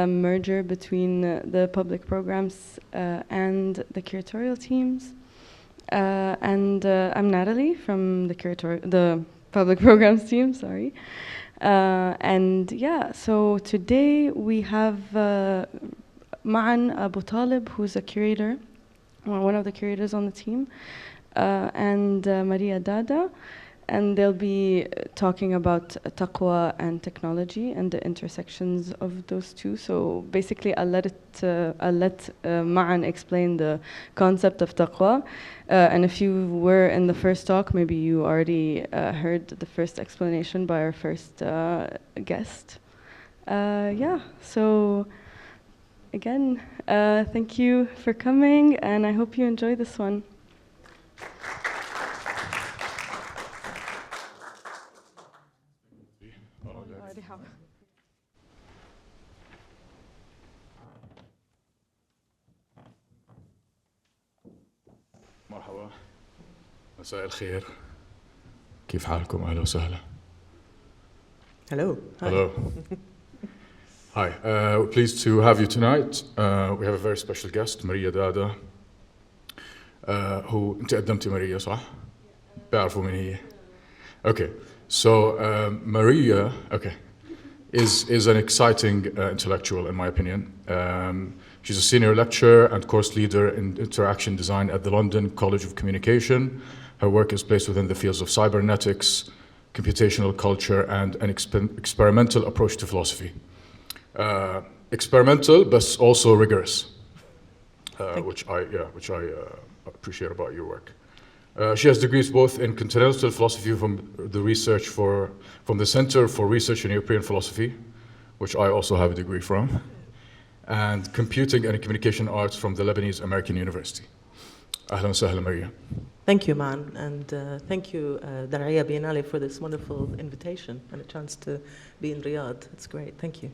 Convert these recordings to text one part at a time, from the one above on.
a merger between the public programs and the curatorial teams. And I'm Natalie from the public programs team, sorry. And yeah, so today we have Maan Abu Talib, who's a curator, one of the curators on the team, and Mariya Dada, and they'll be talking about Taqwa and Technology and the intersections of those two. So basically, I'll let Maan explain the concept of Taqwa. And if you were in the first talk, maybe you already heard the first explanation by our first guest. Yeah, so again, thank you for coming, and I hope you enjoy this one. مرحبا، مساء الخير، كيف حالكم؟ أهلا وسهلا. Hello. Hello. Hi, we're pleased to have you tonight. We have a very special guest, Mariya Dada, who أنت قدمتي ماريا صح؟ بيعرفوا مين هي؟ Okay, so Mariya, is an exciting intellectual in my opinion. She's a senior lecturer and course leader in interaction design at the London College of Communication. Her work is placed within the fields of cybernetics, computational culture, and an experimental approach to philosophy. Experimental, but also rigorous, which I appreciate about your work. She has degrees both in continental philosophy from the Center for Research in European Philosophy, which I also have a degree from, and computing and communication arts from the Lebanese American University. أهلا وسهلا Maria. Thank you, Maan, and thank you, Diriyah Biennale, for this wonderful invitation and a chance to be in Riyadh. It's great. Thank you.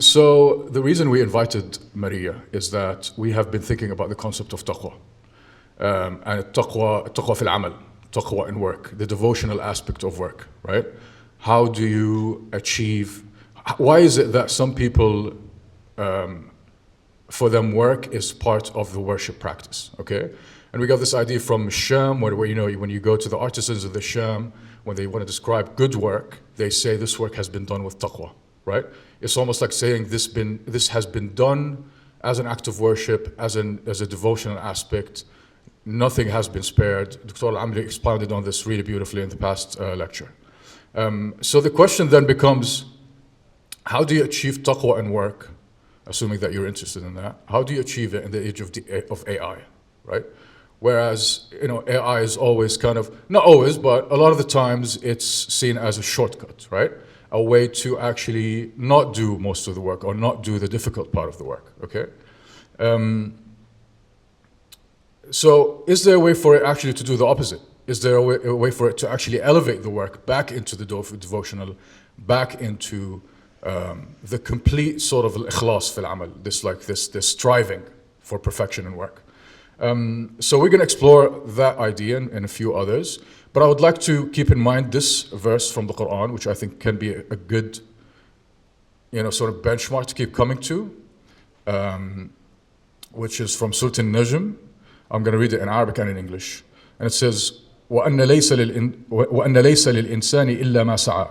So the reason we invited Maria is that we have been thinking about the concept of taqwa. And التقوى في العمل, taqwa in work, the devotional aspect of work, right? How do you achieve, why is it that some people, for them work is part of the worship practice, okay? And we got this idea from Sham, where you know, when you go to the artisans of the Sham, when they want to describe good work, they say this work has been done with taqwa, right? It's almost like saying this has been done as an act of worship, as a devotional aspect. Nothing has been spared. Dr. Al-Amri expounded on this really beautifully in the past lecture. So the question then becomes, how do you achieve taqwa in work, assuming that you're interested in that? How do you achieve it in the age of AI, right? Whereas, you know, AI is always kind of, not always, but a lot of the times it's seen as a shortcut, right? A way to actually not do most of the work or not do the difficult part of the work, okay? So is there a way for it actually to do the opposite? Is there a way for it to actually elevate the work back into the devotional, back into the complete sort of ikhlas fil amal, this striving for perfection in work? So we're going to explore that idea and a few others, but I would like to keep in mind this verse from the Quran, which I think can be a good, you know, sort of benchmark to keep coming to, which is from Surah An-Najm. I'm going to read it in Arabic and in English. And it says, وَأَنَّ لَيْسَ لِلْإِنسَانِ إِلَّا مَا سَعَى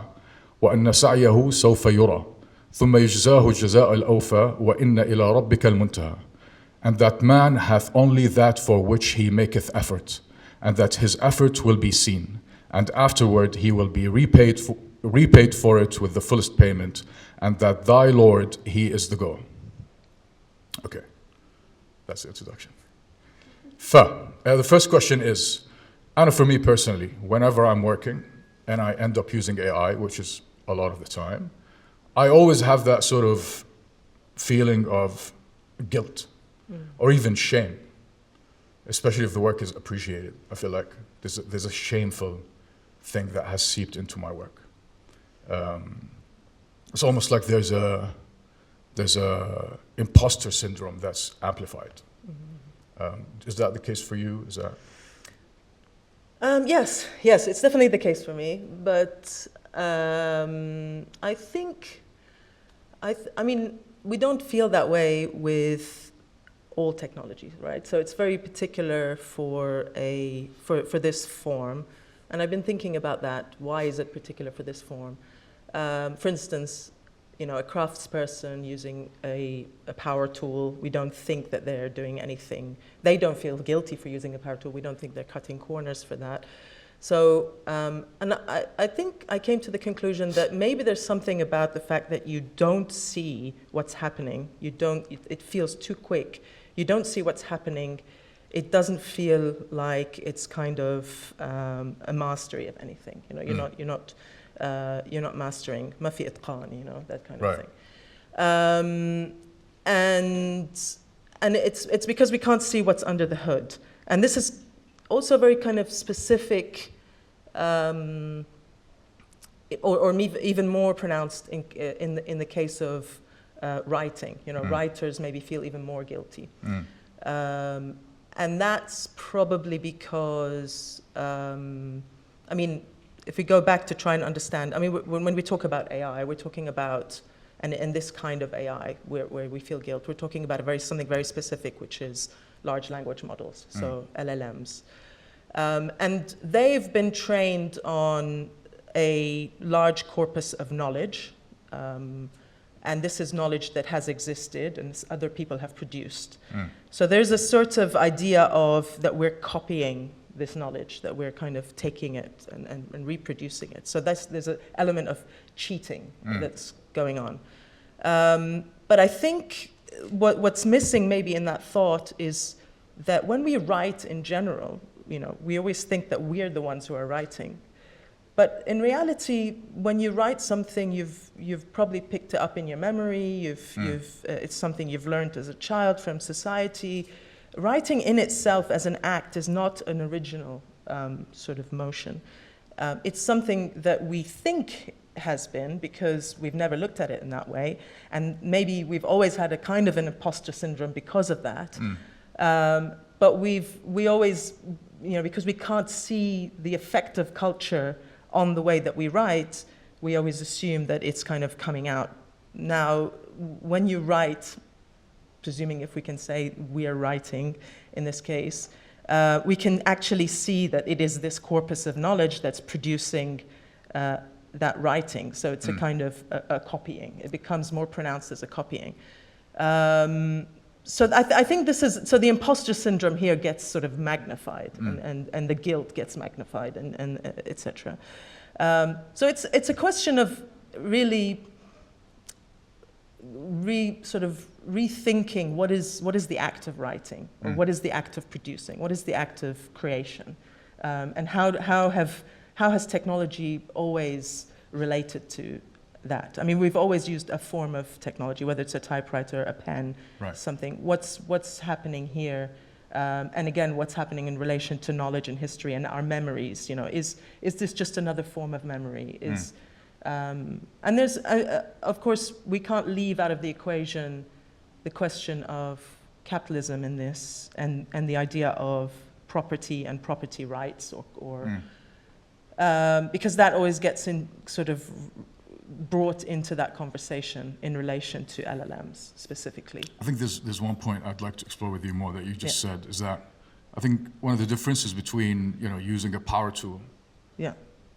وَأَنَّ سَعْيَهُ سَوْفَ يُرَى ثُمَّ يُجْزَاهُ الْجَزَاءَ الْأَوْفَى وَإِنَّ إِلَىٰ رَبِّكَ الْمُنْتَهَى. And that man hath only that for which he maketh effort, and that his effort will be seen, and afterward he will be repaid for it with the fullest payment, and that thy Lord, he is the goal. Okay, that's the introduction. The first question is, and for me personally, whenever I'm working and I end up using AI, which is a lot of the time, I always have that sort of feeling of guilt or even shame, especially if the work is appreciated. I feel like there's a shameful thing that has seeped into my work. It's almost like there's a imposter syndrome that's amplified. Is that the case for you? Is that? Yes, it's definitely the case for me. But I think I mean, we don't feel that way with all technologies, right? So it's very particular for this form. And I've been thinking about that. Why is it particular for this form? For instance, you know, a craftsperson using a power tool, we don't think that they're doing anything. They don't feel guilty for using a power tool. We don't think they're cutting corners for that. So, and I think I came to the conclusion that maybe there's something about the fact that you don't see what's happening. It feels too quick. You don't see what's happening. It doesn't feel like it's kind of a mastery of anything. You know, you're not mastering. ما في إتقان, you know, that kind of thing. And it's because we can't see what's under the hood. And this is also very kind of specific, or even more pronounced in the case of writing. You know, writers maybe feel even more guilty. And that's probably because, I mean, if we go back to try and understand, I mean, when we talk about AI, we're talking about, and this kind of AI where we feel guilt, we're talking about something very specific, which is large language models, so LLMs. And they've been trained on a large corpus of knowledge, and this is knowledge that has existed and other people have produced. So there's a sort of idea of that we're copying this knowledge, that we're kind of taking it and reproducing it. So there's an element of cheating that's going on. But I think what's missing maybe in that thought is that when we write in general, you know, we always think that we're the ones who are writing. But in reality, when you write something, you've probably picked it up in your memory. It's something you've learned as a child from society. Writing in itself as an act is not an original sort of motion. It's something that we think has been because we've never looked at it in that way, and maybe we've always had a kind of an imposter syndrome because of that. But we always, you know, because we can't see the effect of culture on the way that we write, we always assume that it's kind of coming out. Now, when you write, presuming if we can say we are writing in this case, we can actually see that it is this corpus of knowledge that's producing that writing. So it's a kind of a copying. It becomes more pronounced as a copying. So I think this is, so the imposter syndrome here gets sort of magnified and the guilt gets magnified and et cetera. So it's a question of really sort of rethinking what is the act of writing, or what is the act of producing, what is the act of creation, and how has technology always related to that? I mean, we've always used a form of technology, whether it's a typewriter, a pen, something. What's happening here, and again, what's happening in relation to knowledge and history and our memories? You know, is this just another form of memory? And there's, of course, we can't leave out of the equation the question of capitalism in this, and the idea of property and property rights, or because that always gets in sort of brought into that conversation in relation to LLMs specifically. I think there's one point I'd like to explore with you more that you just said, is that I think one of the differences between, you know, using a power tool,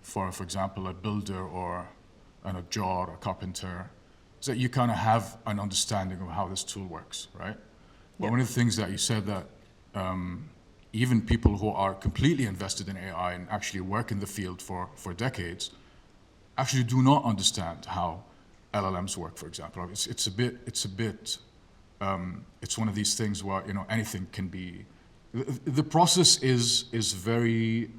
for example, a builder or a jar, a carpenter, is that you kind of have an understanding of how this tool works, right? But one of the things that you said that even people who are completely invested in AI and actually work in the field for decades actually do not understand how LLMs work, for example. It's one of these things where, you know, anything can be, the process is very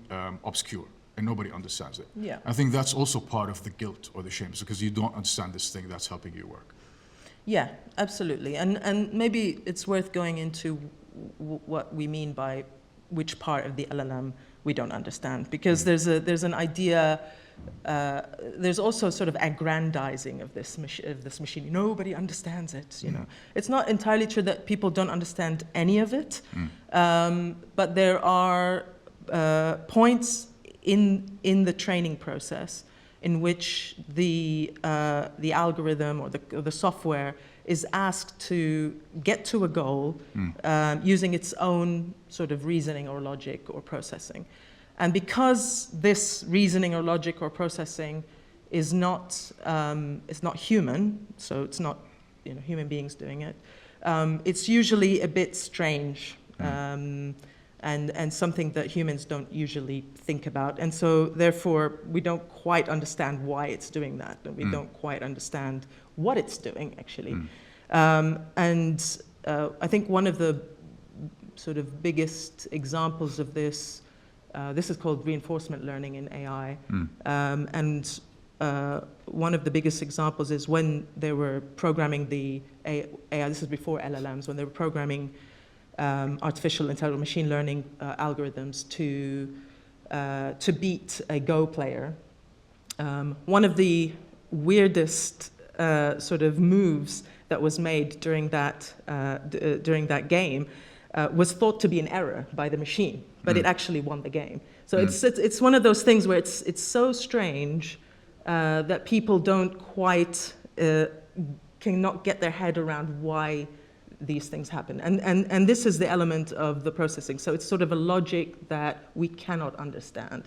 obscure and nobody understands it. I think that's also part of the guilt or the shame, because you don't understand this thing that's helping you work. Yeah, absolutely. And maybe it's worth going into what we mean by which part of the LLM we don't understand, because there's an idea. There's also sort of aggrandizing of this machine. Nobody understands it. You know, it's not entirely true that people don't understand any of it, but there are points in the training process in which the algorithm or the software is asked to get to a goal using its own sort of reasoning or logic or processing. And because this reasoning or logic or processing is not human, so it's not human beings doing it, it's usually a bit strange and something that humans don't usually think about. And so therefore we don't quite understand why it's doing that, and we don't quite understand what it's doing actually. And I think one of the sort of biggest examples of this, this is called reinforcement learning in AI, and one of the biggest examples is when they were programming the AI, this is before LLMs, when they were programming artificial intelligence, machine learning algorithms to beat a Go player. One of the weirdest sort of moves that was made during that game was thought to be an error by the machine, but it actually won the game. So it's one of those things where it's so strange that people don't quite cannot get their head around why these things happen. And this is the element of the processing. So it's sort of a logic that we cannot understand.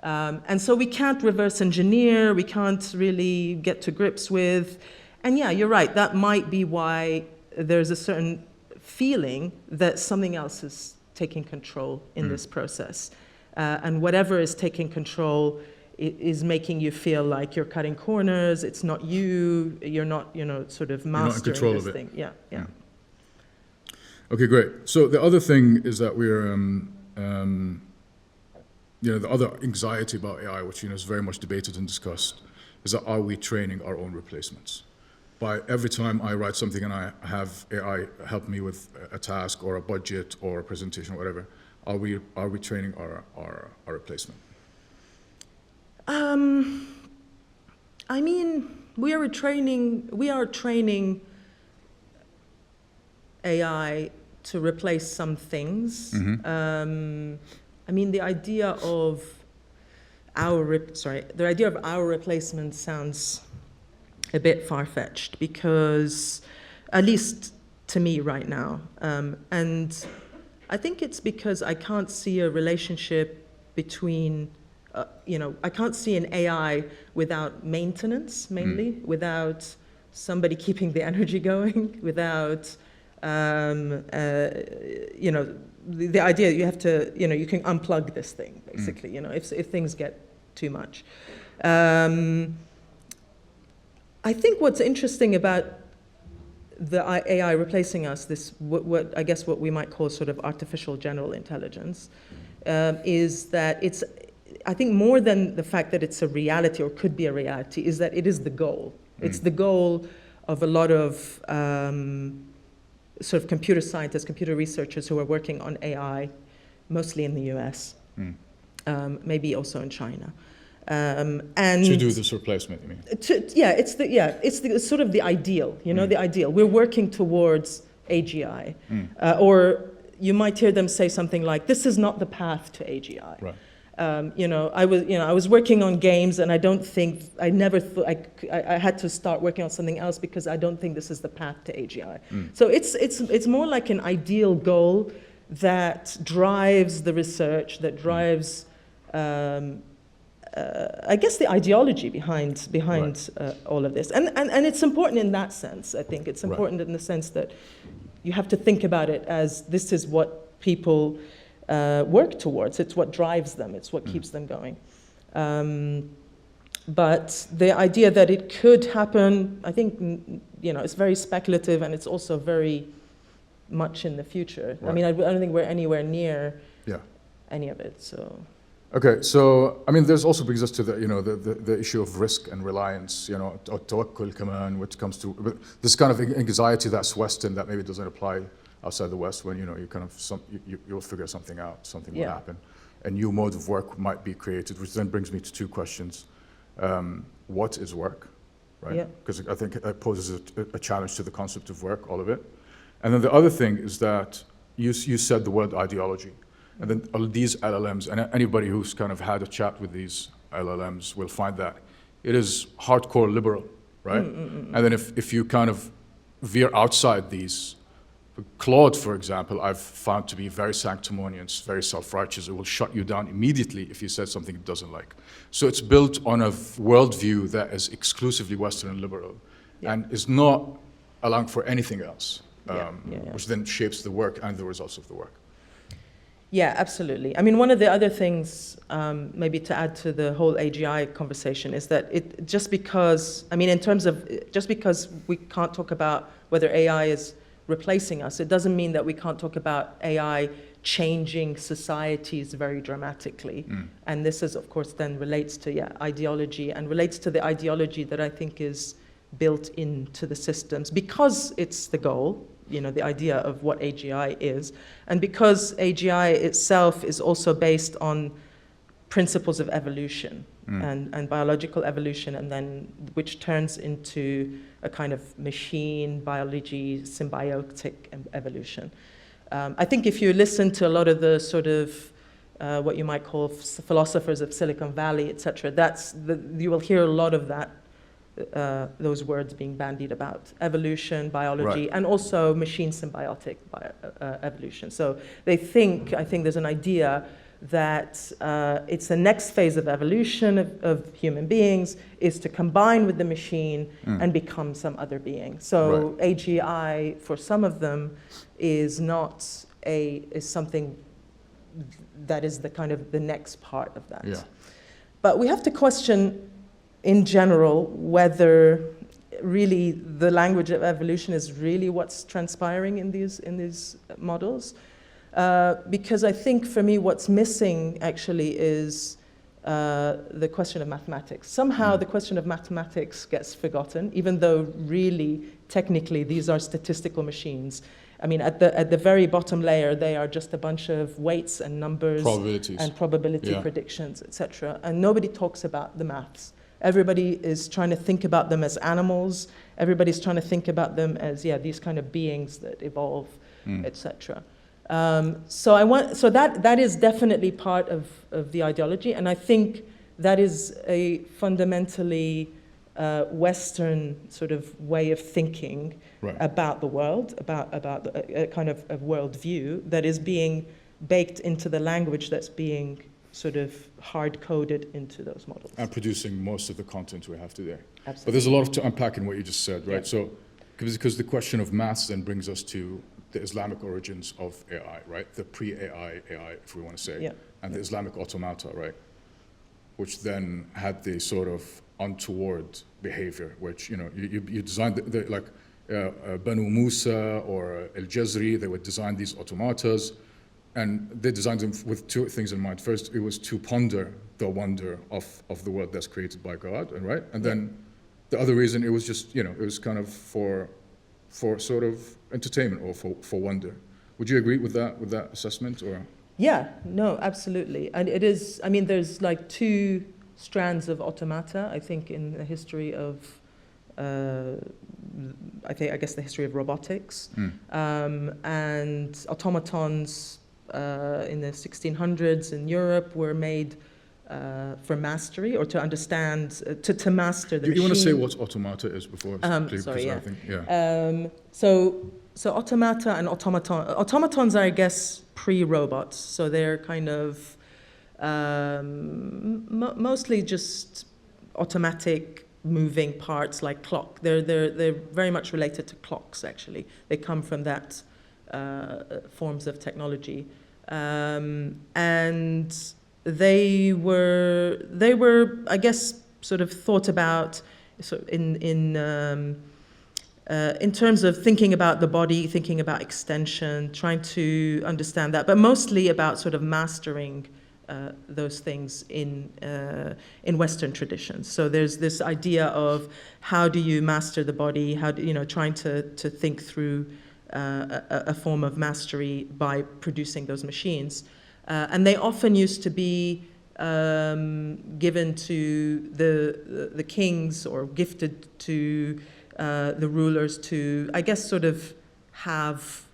And so we can't reverse engineer, we can't really get to grips with. And yeah, you're right, that might be why there's a certain feeling that something else is taking control in this process. And whatever is taking control is making you feel like you're cutting corners, it's not you, you're not, sort of mastering this thing. Yeah. Okay, great. So the other thing is that we're, the other anxiety about AI, which is very much debated and discussed, is that are we training our own replacements? By every time I write something and I have AI help me with a task or a budget or a presentation or whatever, are we training our replacement? I mean, we are training AI to replace some things. I mean, the idea of our replacement sounds a bit far-fetched, because, at least to me right now, and I think it's because I can't see a relationship between, I can't see an AI without maintenance, mainly, without somebody keeping the energy going, without, the idea that you have to, you can unplug this thing, basically, if things get too much. I think what's interesting about the AI replacing us, what I guess what we might call sort of artificial general intelligence, is that it's, I think more than the fact that it's a reality or could be a reality, is that it is the goal. It's the goal of a lot of sort of computer scientists, computer researchers who are working on AI, mostly in the US, maybe also in China. And to do this replacement, you mean? It's the sort of the ideal, the ideal. We're working towards AGI, or you might hear them say something like, "This is not the path to AGI." Right. I was working on games, and I never thought I had to start working on something else because I don't think this is the path to AGI. So it's more like an ideal goal that drives the research, that drives. I guess the ideology behind all of this, and it's important in that sense. I think it's important in the sense that you have to think about it as this is what people work towards. It's what drives them. It's what keeps them going. But the idea that it could happen, I think, it's very speculative, and it's also very much in the future. Right. I mean, I don't think we're anywhere near any of it. So. Okay, so I mean, there's also brings us to the issue of risk and reliance, tawakkul kaman, which comes to this kind of anxiety that's Western that maybe doesn't apply outside the West, when you kind of you'll figure something out, something will happen, a new mode of work might be created, which then brings me to two questions: what is work, right? Because I think it poses a challenge to the concept of work, all of it, and then the other thing is that you said the word ideology. And then all these LLMs, and anybody who's kind of had a chat with these LLMs will find that it is hardcore liberal, right? And then if you kind of veer outside these, Claude, for example, I've found to be very sanctimonious, very self-righteous. It will shut you down immediately if you said something it doesn't like. So it's built on a worldview that is exclusively Western and liberal, and is not allowing for anything else, which then shapes the work and the results of the work. Yeah, absolutely. I mean, one of the other things, maybe to add to the whole AGI conversation, is that it just because, I mean, in terms of, just because we can't talk about whether AI is replacing us, it doesn't mean that we can't talk about AI changing societies very dramatically. And this is, of course, then relates to ideology, and relates to the ideology that I think is built into the systems, because it's the goal, you know, the idea of what AGI is, and because AGI itself is also based on principles of evolution and biological evolution, and then which turns into a kind of machine biology symbiotic evolution. I think if you listen to a lot of the sort of what you might call philosophers of Silicon Valley, etc., you will hear a lot of that, those words being bandied about: evolution, biology, and also machine symbiotic evolution. So they think, I think there's an idea that it's the next phase of evolution of human beings is to combine with the machine and become some other being. So AGI, for some of them, is something that is the kind of the next part of that. Yeah. But we have to question, in general, whether really the language of evolution is really what's transpiring in these models. Because I think for me what's missing actually is the question of mathematics. Somehow the question of mathematics gets forgotten, even though really, technically, these are statistical machines. I mean, at the very bottom layer, they are just a bunch of weights and numbers and probability predictions, etc. And nobody talks about the maths. Everybody is trying to think about them as animals. Everybody's trying to think about them as, these kind of beings that evolve, etc. So that is definitely part of the ideology, and I think that is a fundamentally Western sort of way of thinking about the world, about a kind of a worldview that is being baked into the language that's being sort of hard-coded into those models. And producing most of the content we have today. Absolutely. But there's a lot to unpack in what you just said, right? So, because the question of maths then brings us to the Islamic origins of AI, right? The pre-AI AI, if we want to say, and the Islamic automata, right? Which then had the sort of untoward behavior, which, you know, you designed like Banu Musa or Al-Jazri, they would design these automatas, and they designed them with two things in mind. First, it was to ponder the wonder of the world that's created by God, right? And then the other reason, it was just, you know, it was kind of for sort of entertainment or for wonder. Would you agree with that assessment, or? Yeah, no, absolutely. And it is, I mean, there's like two strands of automata, I think, in the history of, I guess the history of robotics. And automatons in the 1600s in Europe were made for mastery, or to understand, to master the machine. Do you want to say what automata is before? Sorry, So automata and automatons are, I guess, pre-robots. So they're kind of mostly just automatic moving parts like clock. They're very much related to clocks, actually. They come from that forms of technology. And they were, I guess, sort of thought about in terms of thinking about the body, thinking about extension, trying to understand that, but mostly about sort of mastering those things in Western traditions. So there's this idea of how do you master the body, trying to think through a form of mastery by producing those machines. And they often used to be given to the kings, or gifted to the rulers to, I guess, sort of have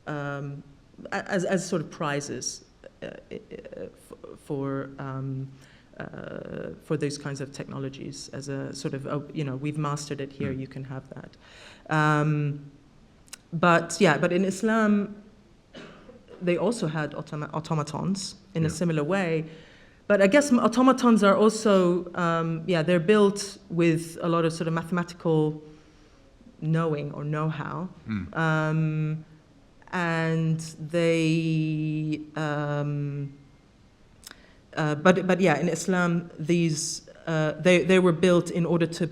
as sort of prizes for for those kinds of technologies as a sort of, we've mastered it here, you can have that. But in Islam, they also had automatons in a similar way. But I guess automatons are also, they're built with a lot of sort of mathematical knowing or know-how. And they, in Islam, these, they were built in order to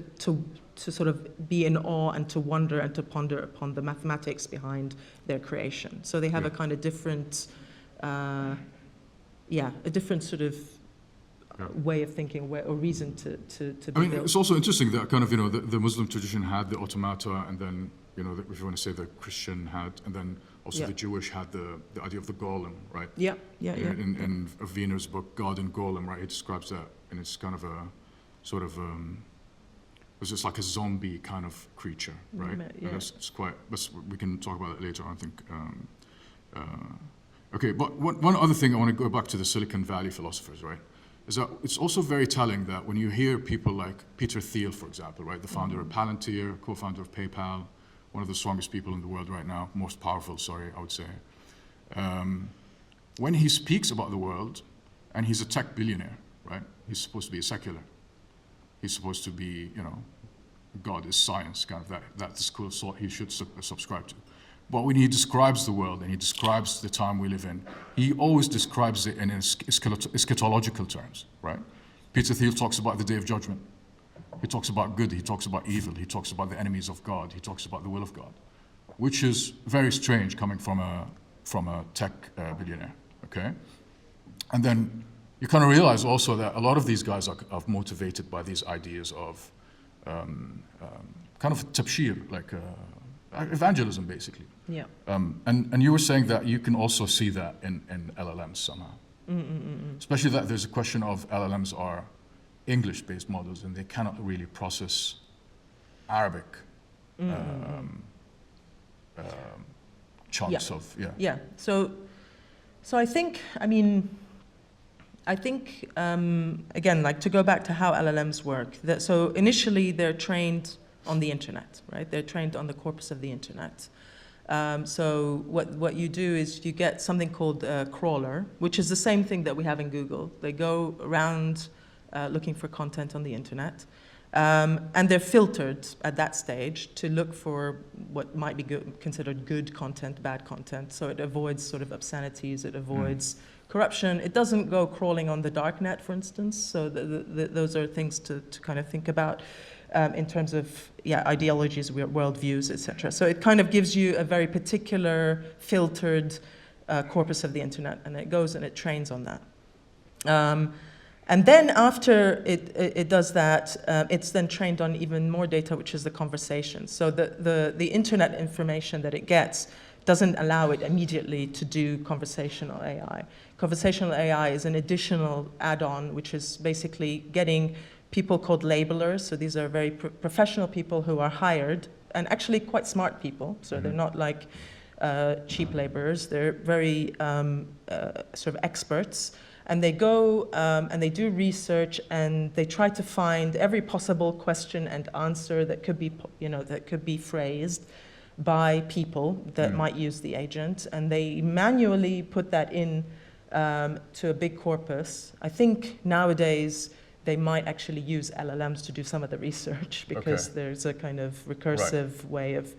sort of be in awe and to wonder and to ponder upon the mathematics behind their creation. So they have a kind of different, a different sort of way of thinking or reason to be built. It's also interesting that kind of, the Muslim tradition had the automata, and then, if you want to say the Christian had, and then also the Jewish had the idea of the golem, right? In Wiener's book, God and Golem, right? He describes that, and it's kind of a sort of, it's just like a zombie kind of creature, right? And it's quite, but we can talk about it later, I think. Okay, but one other thing I want to go back to the Silicon Valley philosophers, right? Is that it's also very telling that when you hear people like Peter Thiel, for example, right, the founder of Palantir, co-founder of PayPal, one of the strongest people in the world right now, most powerful, I would say. When he speaks about the world, and he's a tech billionaire, right? He's supposed to be a secular. He's supposed to be, God is science, kind of that's the school of thought he should subscribe to. But when he describes the world and he describes the time we live in, he always describes it in eschatological terms, right? Peter Thiel talks about the day of judgment. He talks about good, he talks about evil, he talks about the enemies of God, he talks about the will of God, which is very strange coming from a tech billionaire, okay? And then you kind of realize also that a lot of these guys are motivated by these ideas of kind of tabshir, like evangelism, basically. Yeah. And you were saying that you can also see that in LLMs somehow. Especially that there's a question of LLMs are English-based models and they cannot really process Arabic chunks of, So I think, again, like to go back to how LLMs work, so initially they're trained on the internet, right? They're trained on the corpus of the internet. So what you do is you get something called a crawler, which is the same thing that we have in Google. They go around looking for content on the internet, and they're filtered at that stage to look for what might be considered good content, bad content. So it avoids sort of obscenities, it avoids corruption. It doesn't go crawling on the dark net, for instance. So those are things to kind of think about. In terms of ideologies, worldviews, etc. So it kind of gives you a very particular filtered corpus of the internet, and it goes and it trains on that. And then after it does that, it's then trained on even more data, which is the conversation. So the internet information that it gets doesn't allow it immediately to do conversational AI. Conversational AI is an additional add-on, which is basically getting people called labelers. So these are very professional people who are hired, and actually quite smart people. So they're not like cheap laborers. They're very sort of experts. And they go and they do research, and they try to find every possible question and answer that could be, that could be phrased by people that might use the agent. And they manually put that in to a big corpus. I think nowadays, they might actually use LLMs to do some of the research because there's a kind of recursive way of.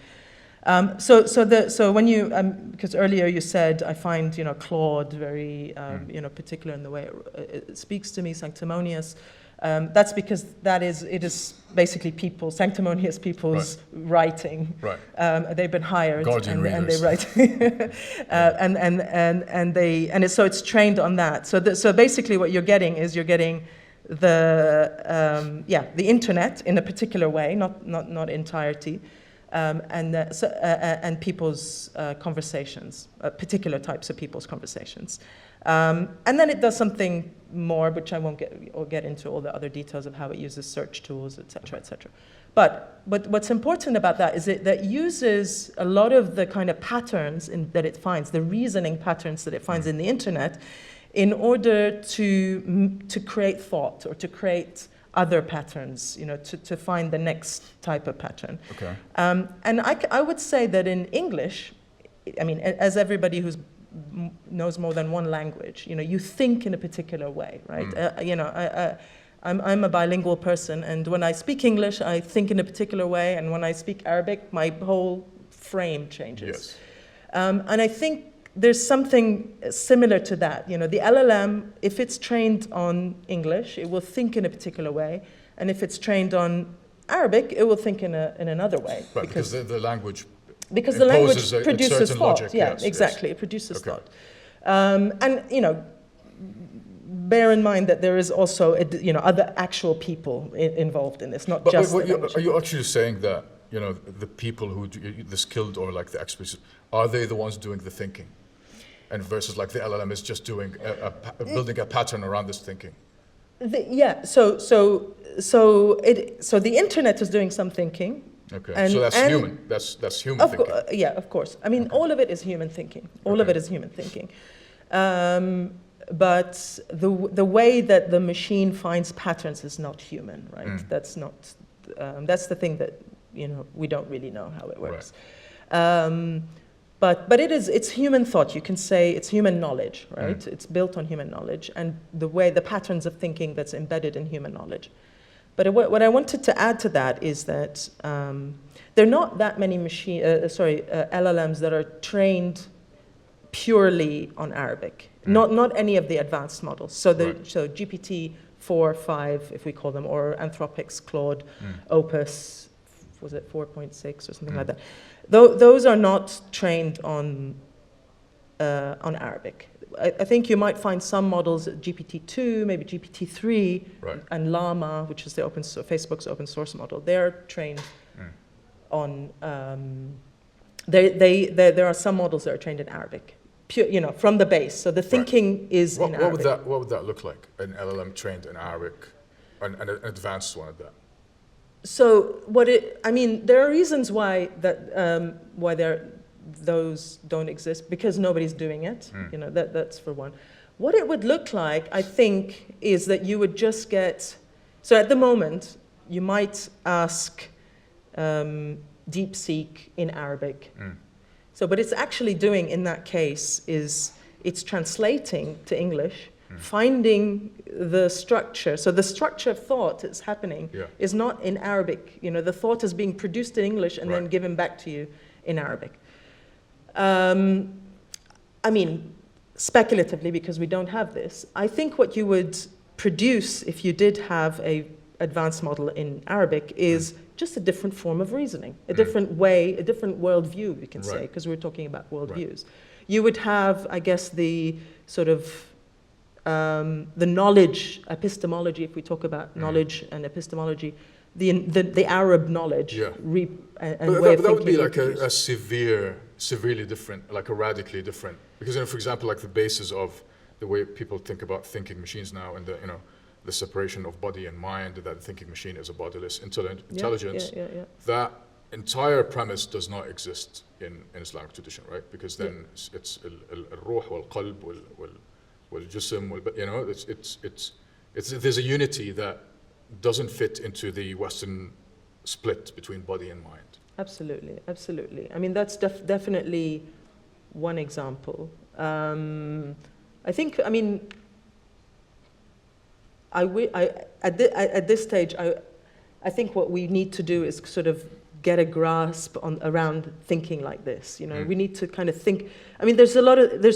So when you, because earlier you said, I find Claude very particular in the way it speaks to me, sanctimonious. That's because it is basically sanctimonious people's writing. Right. They've been hired and they write, so it's trained on that. So basically, what you're getting is the internet in a particular way, not entirety, and people's conversations, particular types of people's conversations, and then it does something more, which I won't get into all the other details of how it uses search tools, etc., etc. But what's important about that is that uses a lot of the kind of patterns that it finds, the reasoning patterns that it finds in the internet. in order to create thought or to create other patterns, to find the next type of pattern. Okay. And I would say that in English, I mean, as everybody who knows more than one language, you think in a particular way, right? I'm a bilingual person, and when I speak English, I think in a particular way, and when I speak Arabic, my whole frame changes. Yes. And I think there's something similar to that. The LLM, if it's trained on English, it will think in a particular way, and if it's trained on Arabic, it will think in another way. Right, because the language because the language imposes produces certain thought. logic. Yeah, Yes, exactly. yes. It produces Okay. thought. And bear in mind that there is also other actual people involved in this, not But just. are you actually saying that the people who the skilled or like the experts, are they the ones doing the thinking, and versus like the LLM is just doing building a pattern around this thinking? So the internet is doing some thinking. Okay, so that's human. That's human thinking. Yeah, of course. I mean, all of it is human thinking. All of it is human thinking. But the way that the machine finds patterns is not human, right? That's not. That's the thing that we don't really know how it works. Right. But it's human thought. You can say it's human knowledge, right? It's built on human knowledge and the patterns of thinking that's embedded in human knowledge. But what I wanted to add to that is that there are not that many LLMs that are trained purely on Arabic. Not any of the advanced models. So GPT 4, 5, if we call them, or Anthropic's Claude, Opus, was it 4.6 or something like that? Those are not trained on Arabic. I think you might find some models, GPT-2, maybe GPT-3, right. and Llama, which is the Facebook's open source model. They're trained on. There are some models that are trained in Arabic, pure, from the base. So the thinking is in Arabic. What would that look like? An LLM trained in Arabic, an advanced one at that. So there are reasons why those don't exist, because nobody's doing it. That's for one. What it would look like, I think, is that you would just get. So at the moment, you might ask DeepSeek in Arabic. So, but it's actually doing in that case is it's translating to English. Finding the structure. So the structure of thought is happening is not in Arabic. The thought is being produced in English and then given back to you in Arabic. I mean, speculatively, because we don't have this, I think what you would produce if you did have a advanced model in Arabic is just a different form of reasoning, a different way, a different worldview, we can say, because we're talking about worldviews. You would have, I guess, the sort of the knowledge, epistemology, if we talk about knowledge and epistemology, the Arab knowledge and way of thinking. That would be like a severely different, like a radically different, because for example, like the basis of the way people think about thinking machines now, and the separation of body and mind, that the thinking machine is a bodiless intelligence. That entire premise does not exist in Islamic tradition, right? Because then it's al-ruh wal-qalb wal-jism, there's a unity that doesn't fit into the Western split between body and mind. Absolutely, absolutely. I mean, that's definitely one example. I think, I mean, at this stage, I think what we need to do is sort of get a grasp around thinking like this. We need to kind of think. I mean, there's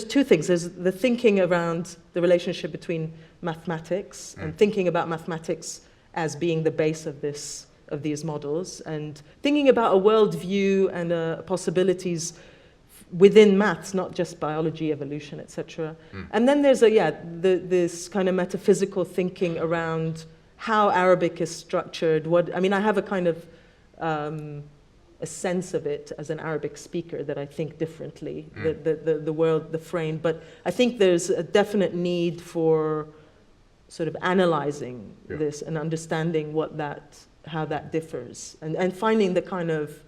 two things. There's the thinking around the relationship between mathematics and thinking about mathematics as being the base of these models, and thinking about a worldview and possibilities within maths, not just biology, evolution, etc. And then there's this kind of metaphysical thinking around how Arabic is structured. I have a kind of a sense of it as an Arabic speaker that I think differently, the world, the frame. But I think there's a definite need for sort of analyzing this and understanding how that differs, and finding the kind of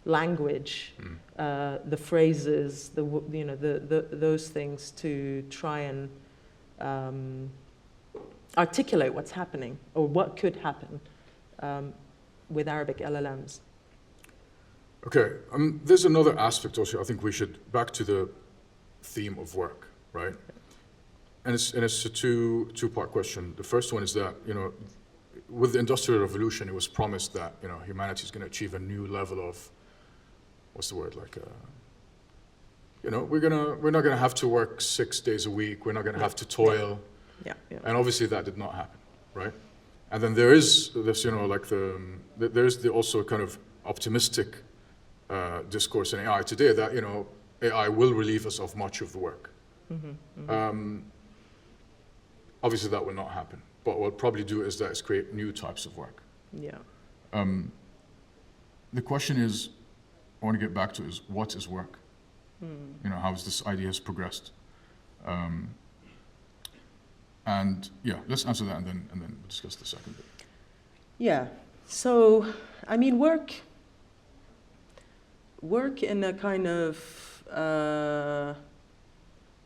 language, the phrases, those things to try and articulate what's happening or what could happen with Arabic LLMs. Okay, there's another aspect also. I think we should back to the theme of work, right? And it's a two-part question. The first one is that, you know, with the Industrial Revolution, it was promised that, you know, humanity is going to achieve a new level of, what's the word, like, you know, we're not gonna have to work 6 days a week. We're not gonna have to toil. Yeah. And obviously that did not happen, right? And then there is this, you know, like there's the also kind of optimistic discourse in AI today that, you know, AI will relieve us of much of the work. Obviously that will not happen. But what it'll probably do is that it's create new types of work. Yeah. The question is, I want to get back to is, what is work? You know, how has this idea has progressed? And yeah, let's answer that and then we'll discuss the second bit. Yeah, so, I mean, work in a kind of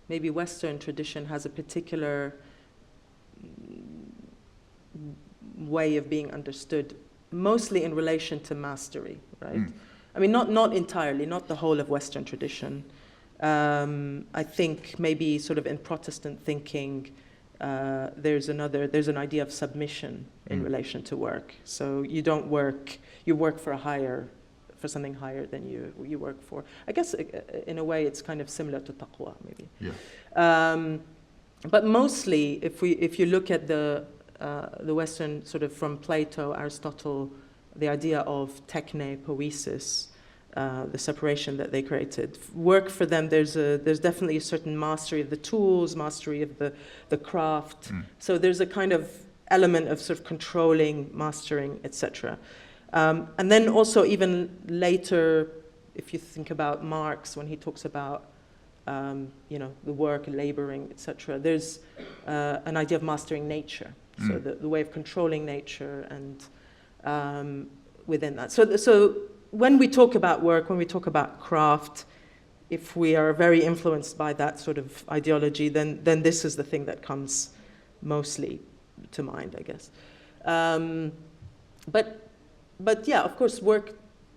maybe Western tradition has a particular way of being understood, mostly in relation to mastery, right? I mean, not entirely, not the whole of Western tradition. I think maybe sort of in Protestant thinking, there's an idea of submission in relation to work. So you don't work, you work for something higher than you work for. I guess in a way it's kind of similar to Taqwa, maybe. Yeah. But mostly, if you look at the Western sort of from Plato, Aristotle, the idea of techne, poiesis, the separation that they created. Work for them, there's definitely a certain mastery of the tools, mastery of the craft. So there's a kind of element of sort of controlling, mastering, etc. And then also even later, if you think about Marx, when he talks about you know, the work, laboring, etc., there's an idea of mastering nature. So the way of controlling nature and within that. So when we talk about work, when we talk about craft, if we are very influenced by that sort of ideology, then this is the thing that comes mostly to mind, I guess. But yeah, of course, work,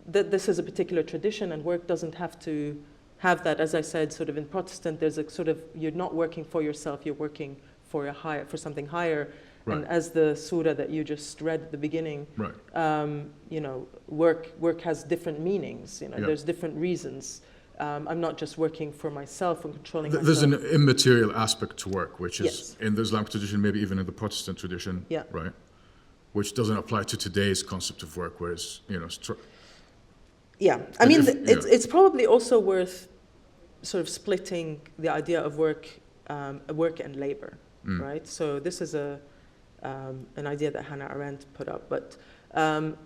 this is a particular tradition, and work doesn't have to have that. As I said, sort of in Protestant, there's a sort of, you're not working for yourself, you're working for something higher. Right. And as the surah that you just read at the beginning, right. You know, work has different meanings. You know, Yeah. there's different reasons. I'm not just working for myself and controlling myself. There's an immaterial aspect to work, which is Yes. in the Islamic tradition, maybe even in the Protestant tradition, Yeah. right? Which doesn't apply to today's concept of work, whereas, you know, Yeah, I mean, yeah. it's probably also worth sort of splitting the idea of work and labor, right? So this is an idea that Hannah Arendt put up, but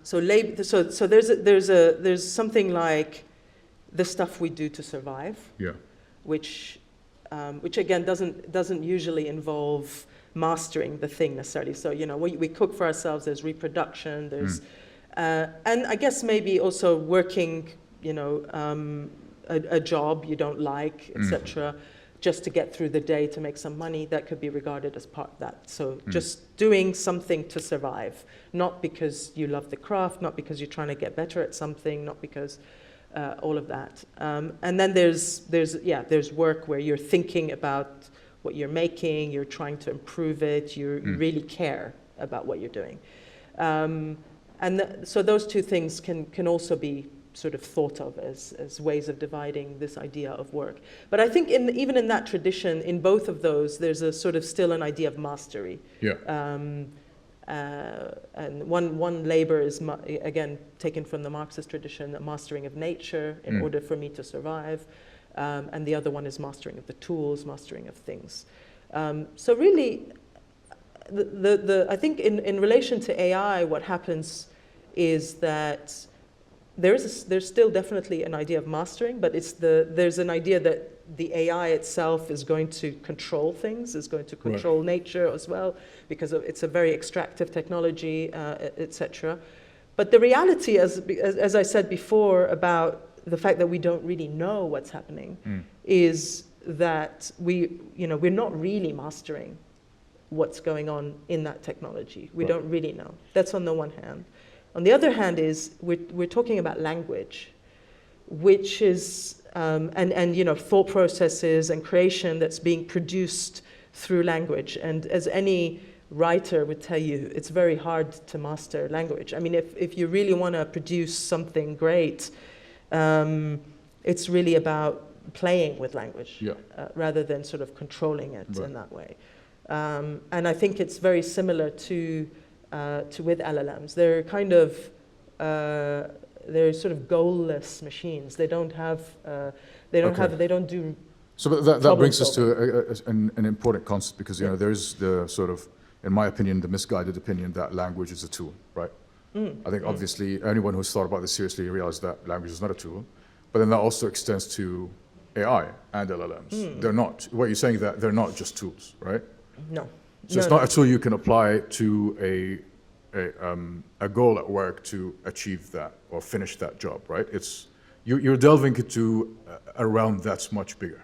so there's something like the stuff we do to survive, yeah. which again doesn't usually involve mastering the thing necessarily. So, you know, we cook for ourselves. There's reproduction. There's and I guess maybe also working, you know, a job you don't like, etc. Just to get through the day to make some money, that could be regarded as part of that. So just doing something to survive, not because you love the craft, not because you're trying to get better at something, not because all of that. And then there's work where you're thinking about what you're making, you're trying to improve it, you really care about what you're doing. So those two things can also be sort of thought of as ways of dividing this idea of work. But I think even in that tradition, in both of those, there's a sort of still an idea of mastery. Yeah. And one labor is, again, taken from the Marxist tradition, a mastering of nature in order for me to survive. And the other one is mastering of the tools, mastering of things. So really, I think in relation to AI, what happens is that there's still definitely an idea of mastering, but there's an idea that the AI itself is going to control things, is going to control nature as well, because it's a very extractive technology, etc. But the reality, as I said before, about the fact that we don't really know what's happening is that we're not really mastering what's going on in that technology. We don't really know. That's on the one hand. On the other hand is we're talking about language, which is, and you know, thought processes and creation that's being produced through language. And as any writer would tell you, it's very hard to master language. I mean, if you really want to produce something great, it's really about playing with language rather than sort of controlling it in that way. And I think it's very similar to with LLMs. They're kind of they're sort of goalless machines. They don't have they don't do. So that brings us to an important concept, because you know there's the sort of, in my opinion, the misguided opinion that language is a tool, right? I think obviously anyone who's thought about this seriously realizes that language is not a tool, but then that also extends to AI and LLMs. They're not. What you're saying that they're not just tools, right? No. So it's not a tool you can apply to a goal at work to achieve that or finish that job, right? It's you're delving into a realm that's much bigger.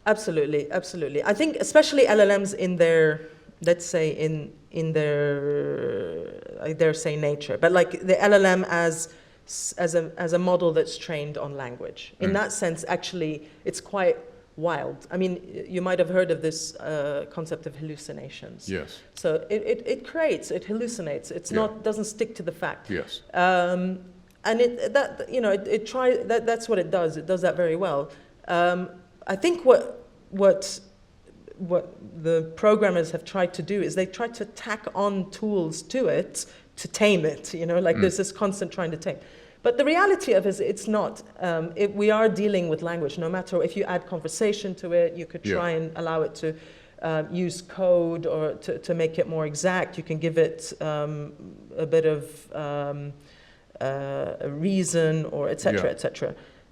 Absolutely, absolutely. I think especially LLMs in their, let's say in their, I dare say nature, but like the LLM as a model that's trained on language. In that sense, actually, it's quite wild. I mean, you might have heard of this concept of hallucinations. Yes. So it creates, it hallucinates. It's not, doesn't stick to the fact. Yes. And that's what it does. It does that very well. I think what the programmers have tried to do is they try to tack on tools to it to tame it, you know, like there's this constant trying to tame. But the reality of it is it's not. We are dealing with language. No matter if you add conversation to it, you could try and allow it to use code or to make it more exact. You can give it a bit of a reason or et cetera,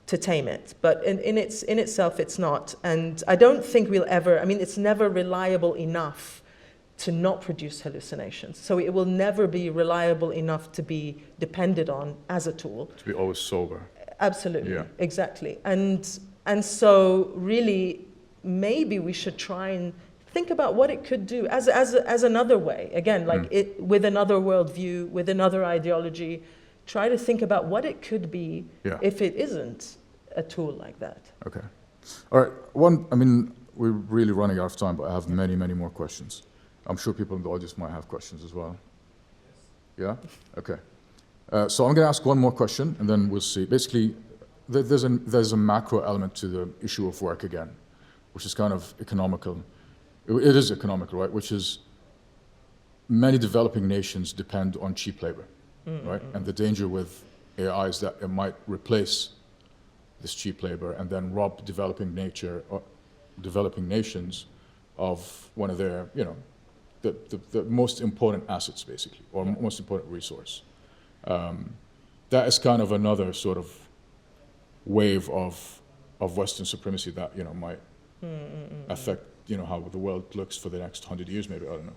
to tame it. But in itself, it's not. And I don't think we'll ever, I mean, it's never reliable enough to not produce hallucinations. So it will never be reliable enough to be depended on as a tool. To be always sober. Absolutely, exactly. And so really, maybe we should try and think about what it could do as another way. Again, like it with another worldview, with another ideology. Try to think about what it could be if it isn't a tool like that. Okay. All right. I mean, we're really running out of time, but I have many, many more questions. I'm sure people in the audience might have questions as well. Yeah? Okay. So I'm going to ask one more question, and then we'll see. Basically, there's a macro element to the issue of work again, which is kind of economical. It is economical, right? Which is many developing nations depend on cheap labor. Right? And the danger with AI is that it might replace this cheap labor and then rob developing nations of one of their, you know, the most important assets, basically, or most important resource. That is kind of another sort of wave of Western supremacy that, you know, might affect, you know, how the world looks for the next 100 years, maybe. I don't know.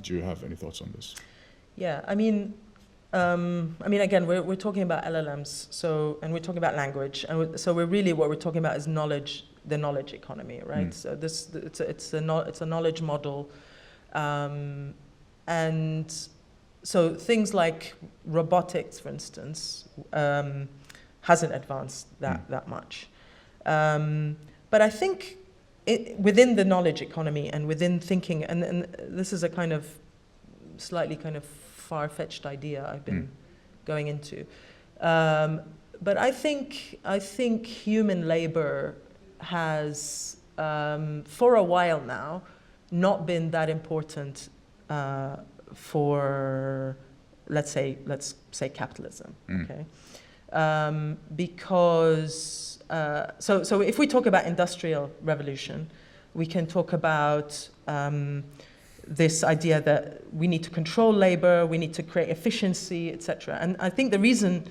Do you have any thoughts on this? Yeah, I mean, again, we're talking about LLMs, and we're talking about language, and so what we're talking about is knowledge, the knowledge economy, right? So it's a knowledge model, and so things like robotics, for instance, hasn't advanced that much, but I think within the knowledge economy and within thinking, and this is a kind of slightly kind of far-fetched idea I've been going into. But I think human labor has, for a while now, not been that important for, let's say capitalism, okay? Because, so if we talk about industrial revolution, we can talk about this idea that we need to control labor, we need to create efficiency, etc. And I think the reason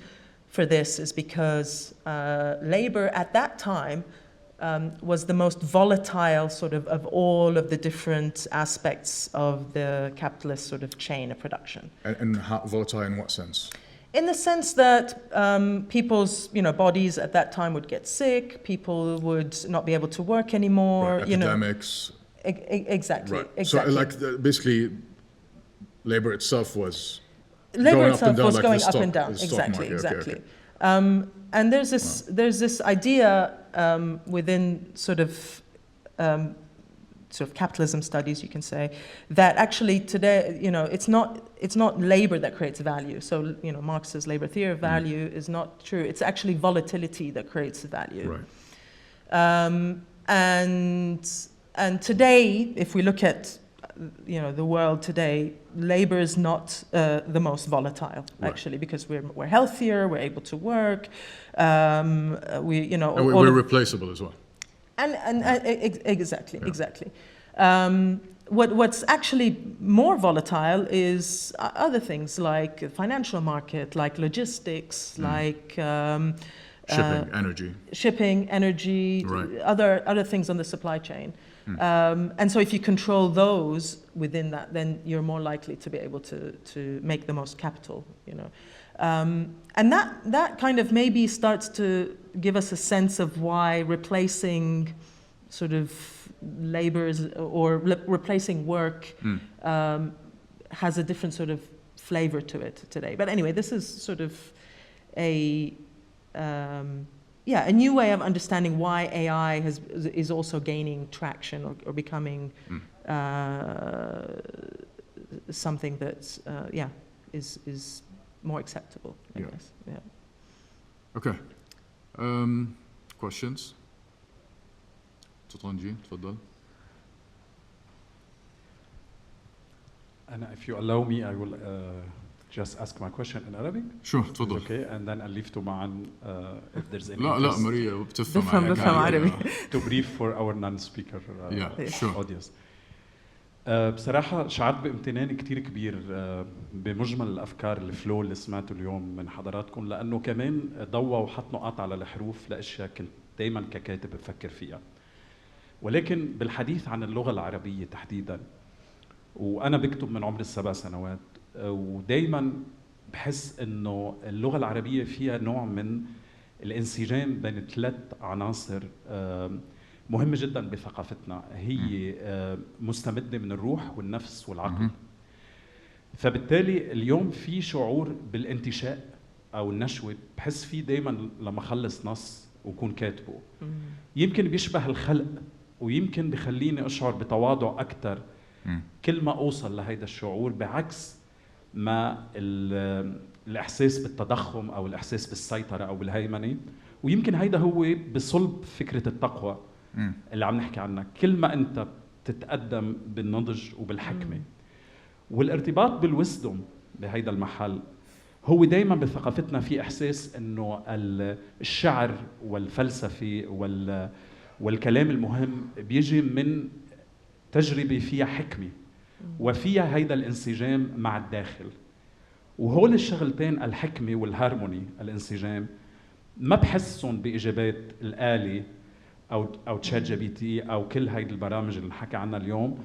for this is because labor at that time was the most volatile sort of all of the different aspects of the capitalist sort of chain of production. And how volatile in what sense? In the sense that people's bodies at that time would get sick, people would not be able to work anymore. Right, epidemics. Exactly. Right. Exactly. So like basically, labor itself was Labor going itself up and down, was like going the up stock, and down. the stock Exactly. market. Exactly. Okay, okay. And there's this idea within sort of capitalism studies, you can say, that actually today, it's not labor that creates value. So, Marx's labor theory of value is not true. It's actually volatility that creates value. Right. And today, if we look at, the world today, labor is not the most volatile, actually, because we're healthier, we're able to work, we're replaceable as well. Exactly. What's actually more volatile is other things like financial market, like logistics, like shipping, energy, right. other things on the supply chain. And so if you control those within that, then you're more likely to be able to make the most capital, And that kind of maybe starts to give us a sense of why replacing sort of labors or replacing work has a different sort of flavor to it today. But anyway, this is sort of a new way of understanding why AI is also gaining traction or becoming something that's is more acceptable, I guess. Yeah. Okay. Questions? تطنجي تفضل. And if you allow me, I will just ask my question in Arabic. Sure, تفضل. Okay, and then I'll leave to Maan if there's any. لا ماريا بتفهم عربي. To brief for our non-speaker sure. audience. بصراحة شعرت بامتنان كتير كبير بمجمل الأفكار الفلو اللي سمعته اليوم من حضراتكم، لأنه كمان ضوى وحط نقاط على الحروف لأشياء كنت دايما ككاتب بفكر فيها. ولكن بالحديث عن اللغة العربية تحديداً، وأنا بكتب من عمر 7 سنوات، ودايماً بحس إنه اللغة العربية فيها نوع من الانسجام بين 3 عناصر مهمة جداً بثقافتنا، هي مستمدة من الروح والنفس والعقل. فبالتالي اليوم في شعور بالانتشاء أو النشوة بحس فيه دايماً لما أخلص نص وكون كاتبه. يمكن بيشبه الخلق، ويمكن بخليني أشعر بتواضع أكثر كل ما أوصل لهيدا الشعور، بعكس ما الإحساس بالتضخم أو الإحساس بالسيطرة أو بالهيمنة. ويمكن هيدا هو بصلب فكرة التقوى اللي عم نحكي عنها. كل ما أنت تتقدم بالنضج وبالحكمة والارتباط بالوسدم بهيدا المحل، هو دايما بثقافتنا في إحساس إنه الشعر والفلسفة والكلام المهم بيجي من تجربة فيها حكمة وفيها هيدا الانسجام مع الداخل. وهول الشغلتين، الحكمة والهارموني، الانسجام، ما بحسهم بإجابات الآلة أو تشات جي بي تي أو كل هيدي البرامج اللي نحكي عنها اليوم،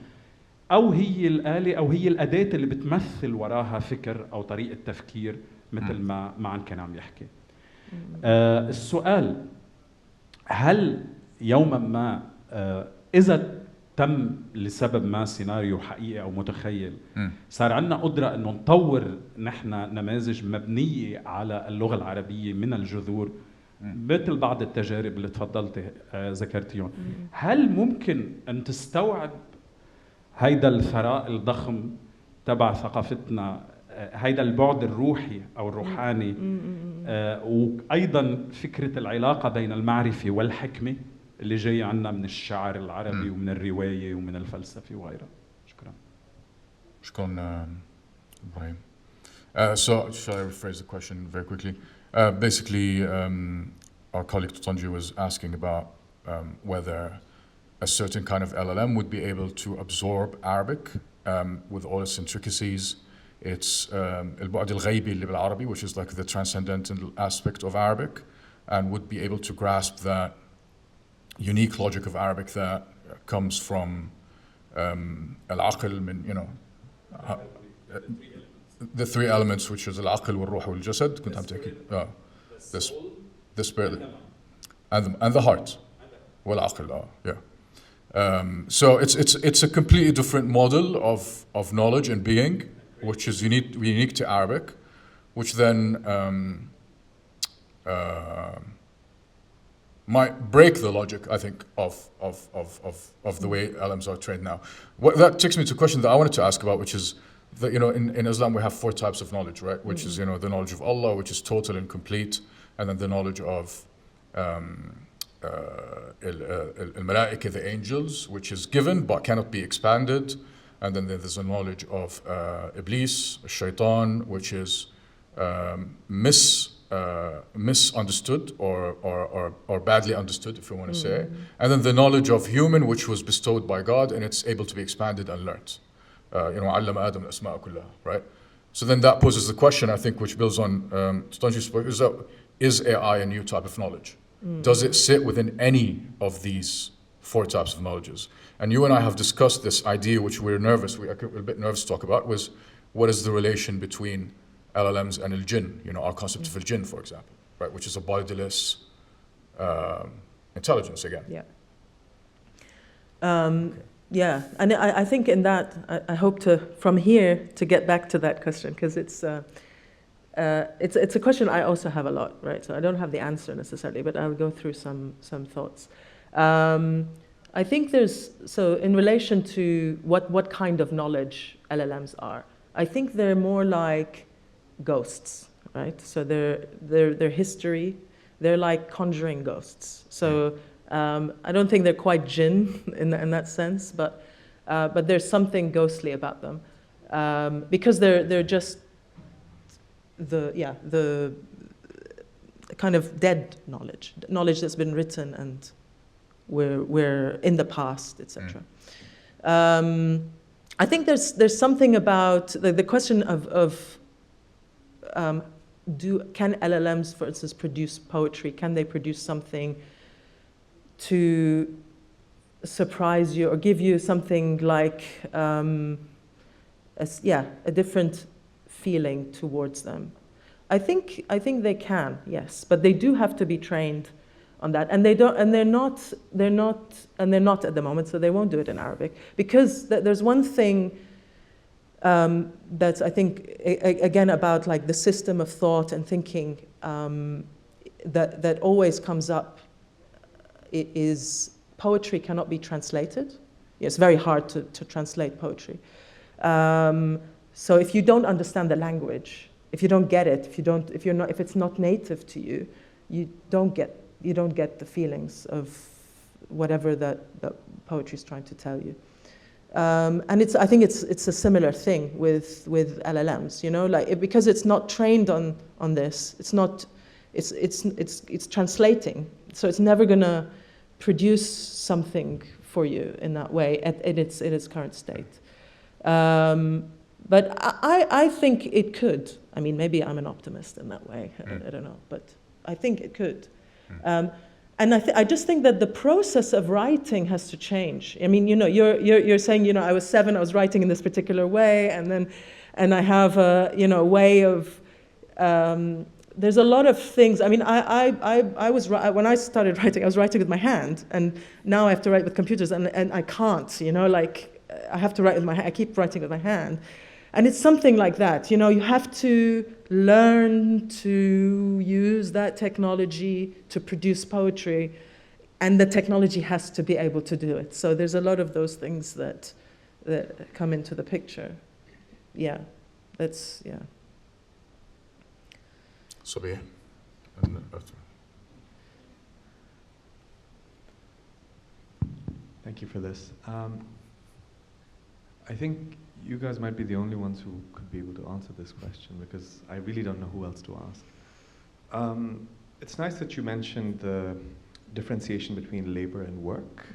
أو هي الآلة أو هي الأداة اللي بتمثل وراها فكر أو طريقة تفكير، مثل ما معن كان عم يحكي. السؤال: هل يوما ما إذا تم لسبب ما سيناريو حقيقي أو متخيل، صار عندنا قدرة إنه نطور نحن نماذج مبنية على اللغة العربية من الجذور، مثل بعض التجارب اللي تفضلت ذكرتيهم، هل ممكن أن تستوعب هيدا الثراء الضخم تبع ثقافتنا، هيدا البعد الروحي أو الروحاني، وأيضا فكرة العلاقة بين المعرفة والحكمة اللي جاي عنا من الشعر العربي ومن الرواية ومن الفلسفة وغيرها؟ شكرا. شكرا إبراهيم. So, shall I rephrase the question very quickly? Basically, our colleague Tutanji was asking about whether a certain kind of LLM would be able to absorb Arabic with all its intricacies, its البعد الغيبي اللي بالعربي, which is like the transcendental aspect of Arabic, and would be able to grasp that unique logic of Arabic that comes from العقل من, the 3 elements, which is العقل والروح والجسد. كنت عم تحكي the spirit and the heart والعقل. So it's a completely different model of knowledge and being, which is unique to Arabic, which then might break the logic, I think, of the way LMs are trained now. That takes me to a question that I wanted to ask about, which is that, you know, in Islam we have 4 types of knowledge, right? Which is, you know, the knowledge of Allah, which is total and complete, and then the knowledge of al-malaika, the angels, which is given but cannot be expanded, and then there's a knowledge of Iblis, shaitan, which is misunderstood or badly understood, if you want to say, and then the knowledge of human, which was bestowed by God, and it's able to be expanded and learned. You know, علم آدم الأسماء كلها, right? So then that poses the question, I think, which builds on Stanji's point, is AI a new type of knowledge? Does it sit within any of these 4 types of knowledges? And you and I have discussed this idea, which we're a bit nervous to talk about, was what is the relation between LLMs and al-jinn, you know, our concept of al-jinn, for example, right, which is a bodiless intelligence again. Yeah. Yeah, and I think in that, I hope to, from here, to get back to that question, because it's a question I also have a lot, right? So I don't have the answer necessarily, but I'll go through some thoughts. I think so in relation to what kind of knowledge LLMs are, I think they're more like ghosts, right? So their history, they're like conjuring ghosts. So I don't think they're quite jinn in that sense, but there's something ghostly about them, because they're just the kind of dead knowledge that's been written and we're in the past, etc. I think there's something about the question of can LLMs, for instance, produce poetry? Can they produce something to surprise you or give you something like a different feeling towards them? I think they can, yes, but they do have to be trained on that, and they're not at the moment, so they won't do it in Arabic, because there's one thing that's, I think, again, about like the system of thought and thinking that always comes up. It is poetry cannot be translated. It's very hard to translate poetry. So if you don't understand the language, if you don't get it, if it's not native to you, you don't get the feelings of whatever that poetry is trying to tell you. And I think it's a similar thing with LLMs, you know, like because it's not trained on this, it's translating, so it's never gonna produce something for you in that way in its current state. But I think it could. I mean, maybe I'm an optimist in that way. I don't know, but I think it could. And I just think that the process of writing has to change. I mean, you know, you're saying, you know, I was 7, I was writing in this particular way, and I have a, you know, way of. There's a lot of things. I mean, I was when I started writing, I was writing with my hand, and now I have to write with computers, and I can't. You know, like I have to write with my hand. I keep writing with my hand. And it's something like that, you know, you have to learn to use that technology to produce poetry, and the technology has to be able to do it. So there's a lot of those things that come into the picture. Yeah, that's, yeah. Sabih. Thank you for this. I think you guys might be the only ones who could be able to answer this question, because I really don't know who else to ask. It's nice that you mentioned the differentiation between labor and work,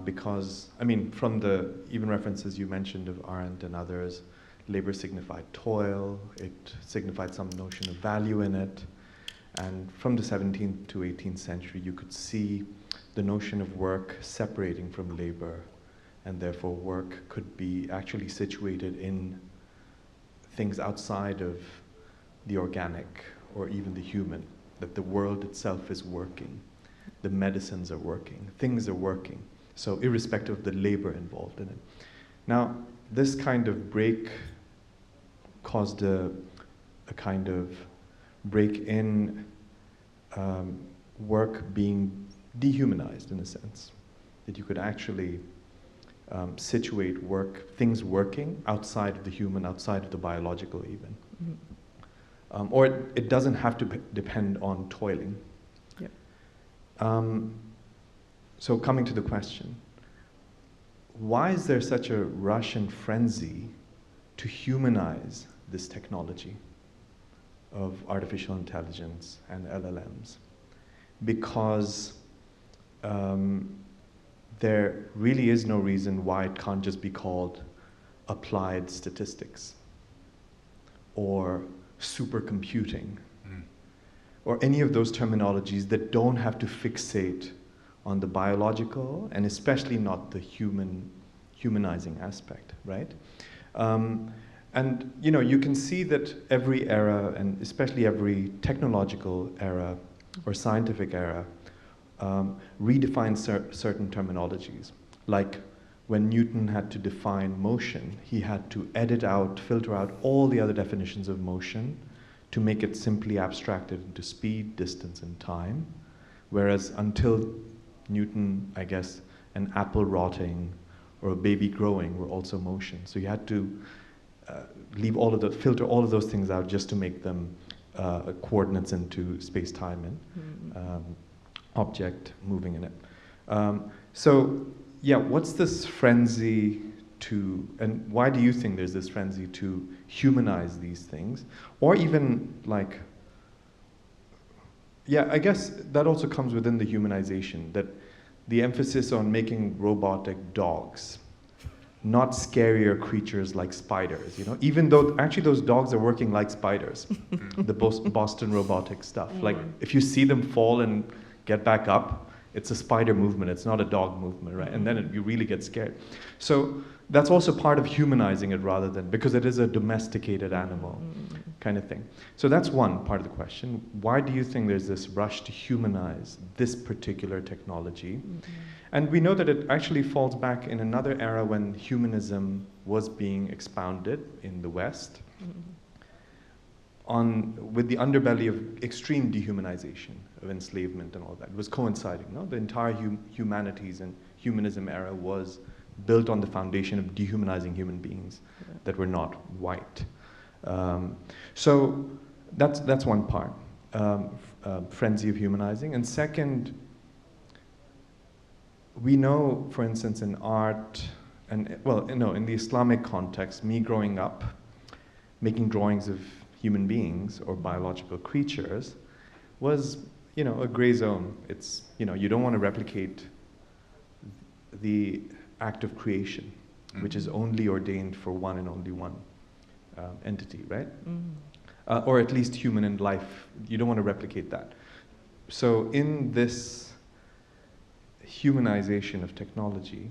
because, I mean, from the even references you mentioned of Arendt and others, labor signified toil, it signified some notion of value in it, and from the 17th to 18th century you could see the notion of work separating from labor, and therefore work could be actually situated in things outside of the organic or even the human, that the world itself is working, the medicines are working, things are working. So irrespective of the labor involved in it. Now, this kind of break caused a kind of break in work being dehumanized, in a sense, that you could actually situate things working outside of the human, outside of the biological even. Mm-hmm. Or it doesn't have to depend on toiling. Yep. So coming to the question, why is there such a rush and frenzy to humanize this technology of artificial intelligence and LLMs? Because there really is no reason why it can't just be called applied statistics or supercomputing or any of those terminologies that don't have to fixate on the biological and especially not the humanizing aspect, right? And you can see that every era, and especially every technological era or scientific era, redefines certain terminologies. Like when Newton had to define motion, he had to filter out all the other definitions of motion to make it simply abstracted into speed, distance, and time. Whereas until Newton, I guess, an apple rotting or a baby growing were also motion. So you had to filter all of those things out just to make them coordinates into space-time and object moving in it. So yeah, what's this frenzy to, and why do you think there's this frenzy to humanize these things? Or even like, yeah, I guess that also comes within the humanization, that the emphasis on making robotic dogs, not scarier creatures like spiders, even though actually those dogs are working like spiders, the Boston robotic stuff. Like if you see them fall and get back up, it's a spider movement, it's not a dog movement, right? And then you really get scared. So that's also part of humanizing it rather than, because it is a domesticated animal kind of thing. So that's one part of the question. Why do you think there's this rush to humanize this particular technology? And we know that it actually falls back in another era when humanism was being expounded in the West, with the underbelly of extreme dehumanization, of enslavement and all that. It was coinciding, no? The entire humanities and humanism era was built on the foundation of dehumanizing human beings that were not white. So that's one part, frenzy of humanizing. And second, we know, for instance, in art, and in the Islamic context, me growing up, making drawings of human beings or biological creatures was, a gray zone. It's, you don't want to replicate the act of creation, which is only ordained for one and only one entity, right? Or at least human in life. You don't want to replicate that. So in this humanization of technology,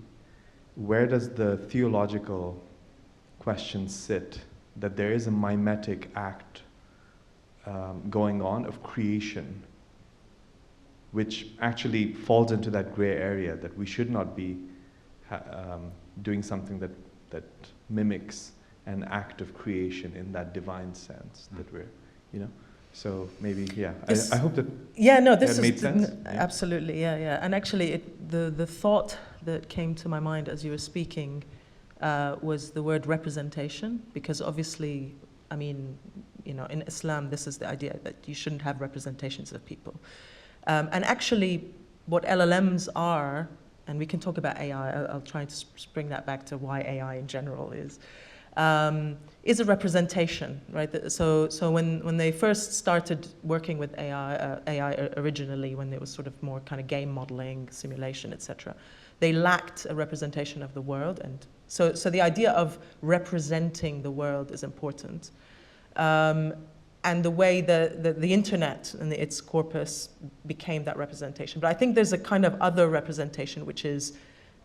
where does the theological question sit that there is a mimetic act going on of creation, which actually falls into that gray area that we should not be doing something that mimics an act of creation in that divine sense that we're, So maybe, yeah. I hope that this made sense. Absolutely, yeah. And actually, the thought that came to my mind as you were speaking was the word representation, because obviously, in Islam, this is the idea that you shouldn't have representations of people. And actually, what LLMs are, and we can talk about AI, I'll try to bring that back to why AI in general is a representation, right? So when they first started working with AI originally, when it was sort of more kind of game modeling, simulation, etc., they lacked a representation of the world, and so the idea of representing the world is important. And the way the internet and its corpus became that representation. But I think there's a kind of other representation, which is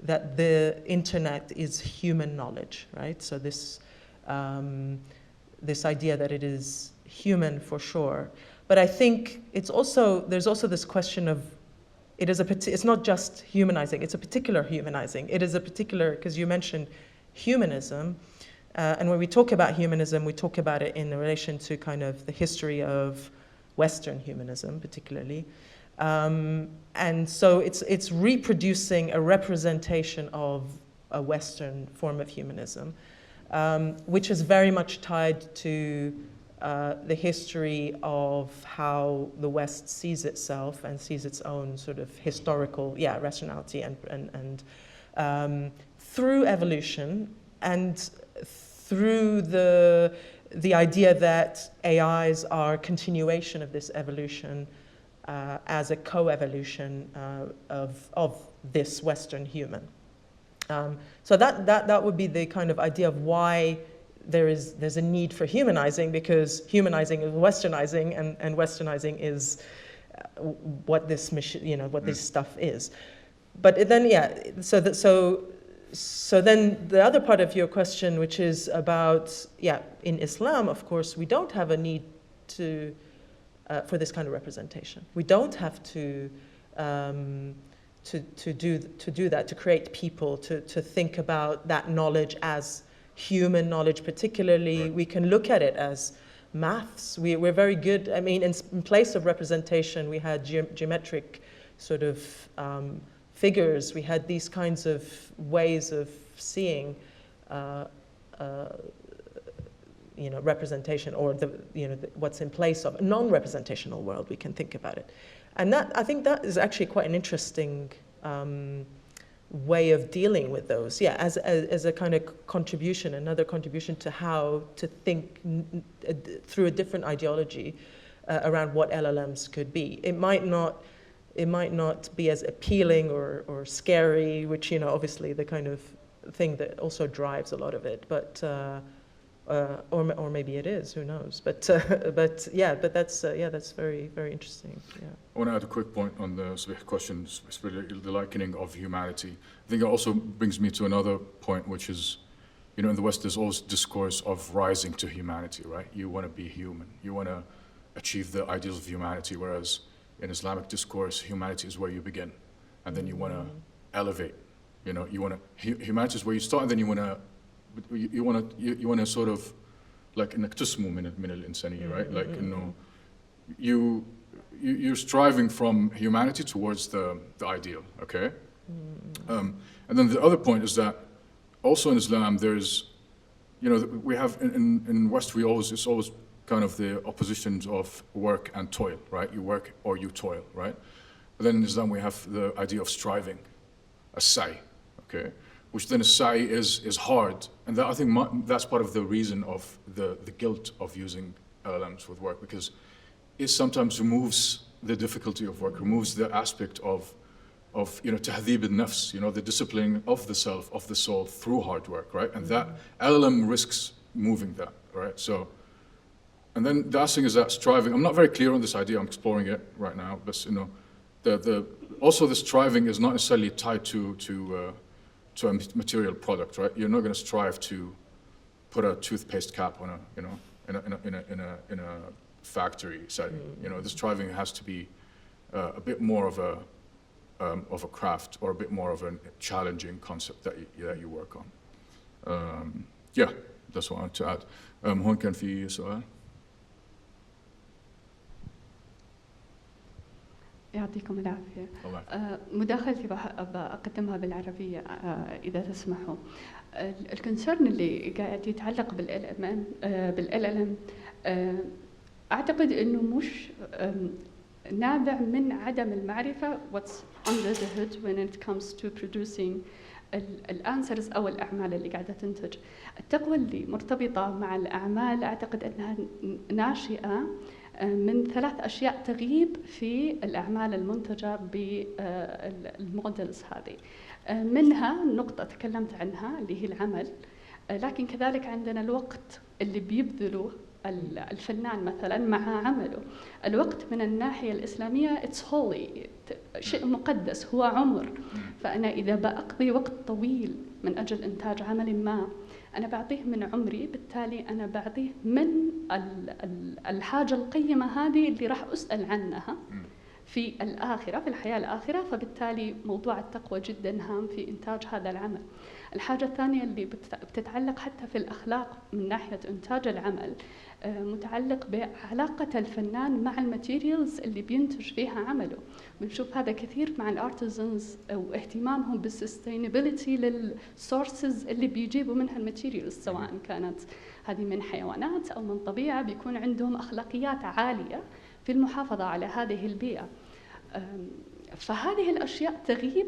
that the internet is human knowledge, right? So this idea that it is human for sure. But I think there's also this question of it's not just humanizing, it's a particular humanizing. It is a particular, because you mentioned humanism, and when we talk about humanism, we talk about it in relation to kind of the history of Western humanism, particularly. And so it's reproducing a representation of a Western form of humanism, which is very much tied to the history of how the West sees itself and sees its own sort of historical, rationality and through evolution and through the idea that AIs are a continuation of this evolution as a co-evolution of this Western human. So that would be the kind of idea of why there's a need for humanizing, because humanizing is westernizing, and westernizing is what this what this stuff is. But then so then the other part of your question, which is about in Islam, of course, we don't have a need to for this kind of representation. We don't have to do that, to create people, to think about that knowledge as human knowledge particularly. Right. We can look at it as maths. We're very good. I mean, in place of representation, we had geometric sort of figures. We had these kinds of ways of seeing representation, or what's in place of a non-representational world. We can think about it. And I think that is actually quite an interesting way of dealing with those, as a kind of contribution, another contribution to how to think through a different ideology around what LLMs could be. It might not be as appealing or scary, which obviously the kind of thing that also drives a lot of it, but or maybe it is, who knows? But that's very, very interesting. Yeah. I want to add a quick point on the question, the likening of humanity. I think it also brings me to another point, which is, in the West, there's always discourse of rising to humanity, right? You want to be human. You want to achieve the ideals of humanity, whereas in Islamic discourse, humanity is where you begin, and then you want to elevate. Humanity is where you start, and then you want to sort of like انك تسمو من الإنسانية, right? Like you're striving from humanity towards the ideal, okay? And then the other point is that also in Islam there's, we have in West it's always kind of the oppositions of work and toil, right? You work or you toil, right? But then in Islam we have the idea of striving, a sa'i, okay? Which then a sa'i is hard, and I think that's part of the reason of the guilt of using LLMs with work, because it sometimes removes the difficulty of work, removes the aspect of tahdhib al-nafs, the discipline of the self, of the soul through hard work, right? And that LLM risks moving that, right? So, and then the last thing is that striving. I'm not very clear on this idea. I'm exploring it right now, but also the striving is not necessarily tied to a material product, right? You're not going to strive to put a toothpaste cap on in a factory setting. The striving has to be a bit more of a craft, or a bit more of a challenging concept that you work on. That's what I wanted to add. هون كان في سؤال. يعطيكم العافية. مداخلتي بقدمها بالعربية إذا تسمحوا. الكونسيرن اللي قاعد يتعلق بالLLM أعتقد إنه مش نابع من عدم المعرفة what's under the hood when it comes to producing الانسرز أو الأعمال اللي قاعدة تنتج. التقوى اللي مرتبطة مع الأعمال أعتقد أنها ناشئة من 3 أشياء تغيب في الأعمال المنتجة بالمودلز هذه. منها نقطة تكلمت عنها اللي هي العمل، لكن كذلك عندنا الوقت اللي بيبذله الفنان مثلا مع عمله. الوقت من الناحية الإسلامية it's holy، شيء مقدس، هو عمر. فأنا إذا بأقضي وقت طويل من أجل إنتاج عمل ما، أنا بعطيه من عمري، بالتالي أنا بعطيه من الحاجة القيمة هذه اللي راح أسأل عنها في الآخرة، في الحياة الآخرة، فبالتالي موضوع التقوى جدا هام في إنتاج هذا العمل. الحاجة الثانية اللي بتتعلق حتى في الأخلاق من ناحية إنتاج العمل، متعلق بعلاقة الفنان مع الماتيريالز اللي بينتج فيها عمله. بنشوف هذا كثير مع الارتزنز واهتمامهم بالسستينابيلتي للسورسز اللي بيجيبوا منها الماتيريالز، سواء كانت هذه من حيوانات أو من طبيعة، بيكون عندهم أخلاقيات عالية في المحافظة على هذه البيئة. فهذه الأشياء تغيب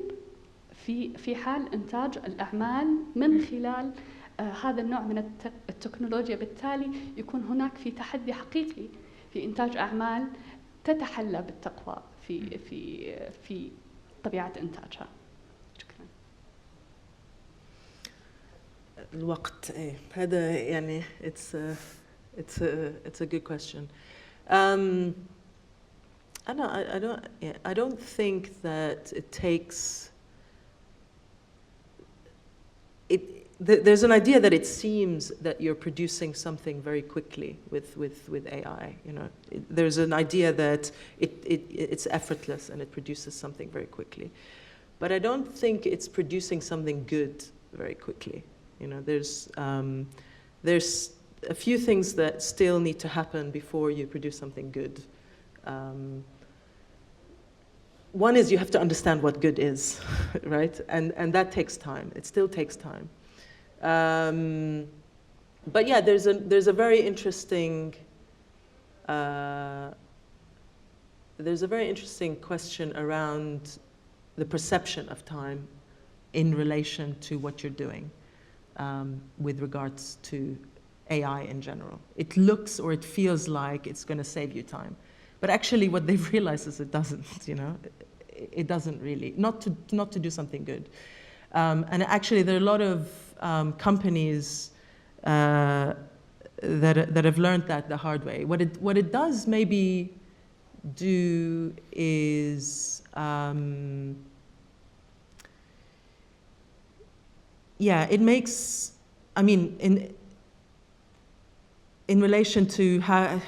في حال إنتاج الأعمال من خلال هذا النوع من التكنولوجيا. بالتالي يكون هناك في تحدي حقيقي في إنتاج أعمال تتحلى بالتقوى في طبيعة إنتاجها. شكرا. الوقت هذا يعني it's a good question. I don't think that it takes it. There's an idea that it seems that you're producing something very quickly with AI. You know, there's an idea that it's effortless and it produces something very quickly, but I don't think it's producing something good very quickly. You know, there's a few things that still need to happen before you produce something good. One is you have to understand what good is, right? And that takes time. It still takes time. But yeah, there's a very interesting question around the perception of time in relation to what you're doing with regards to AI in general. It looks or it feels like it's going to save you time, but actually what they've realized is it doesn't. You know, it doesn't really. Not to do something good. And actually, there are a lot of companies that have learned that the hard way. What it does maybe do is it makes. I mean, in relation to how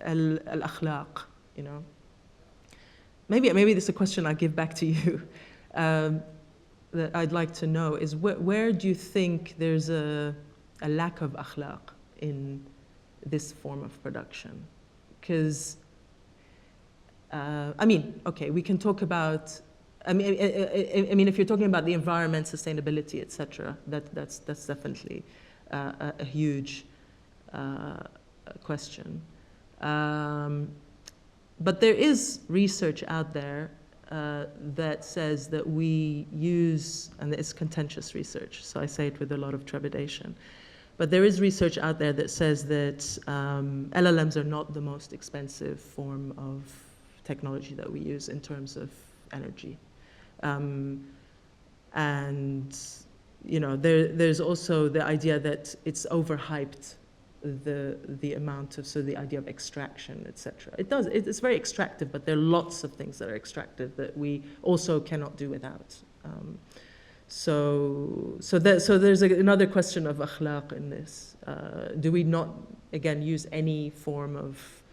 al-akhlaq, you know. Maybe this is a question I'll give back to you. That I'd like to know is where do you think there's a lack of akhlaq in this form of production? Because I mean, okay, we can talk about. I mean, if you're talking about the environment, sustainability, etc., that's definitely a huge question. But there is research out there that says that we use, and it's contentious research, so I say it with a lot of trepidation, but there is research out there that says that LLMs are not the most expensive form of technology that we use in terms of energy. And, you know, there's also the idea that it's overhyped, the amount of, so the idea of extraction, etc. It's very extractive, but there are lots of things that are extractive that we also cannot do without. So there's another question of akhlaq in this. Do we not, again, use any form of,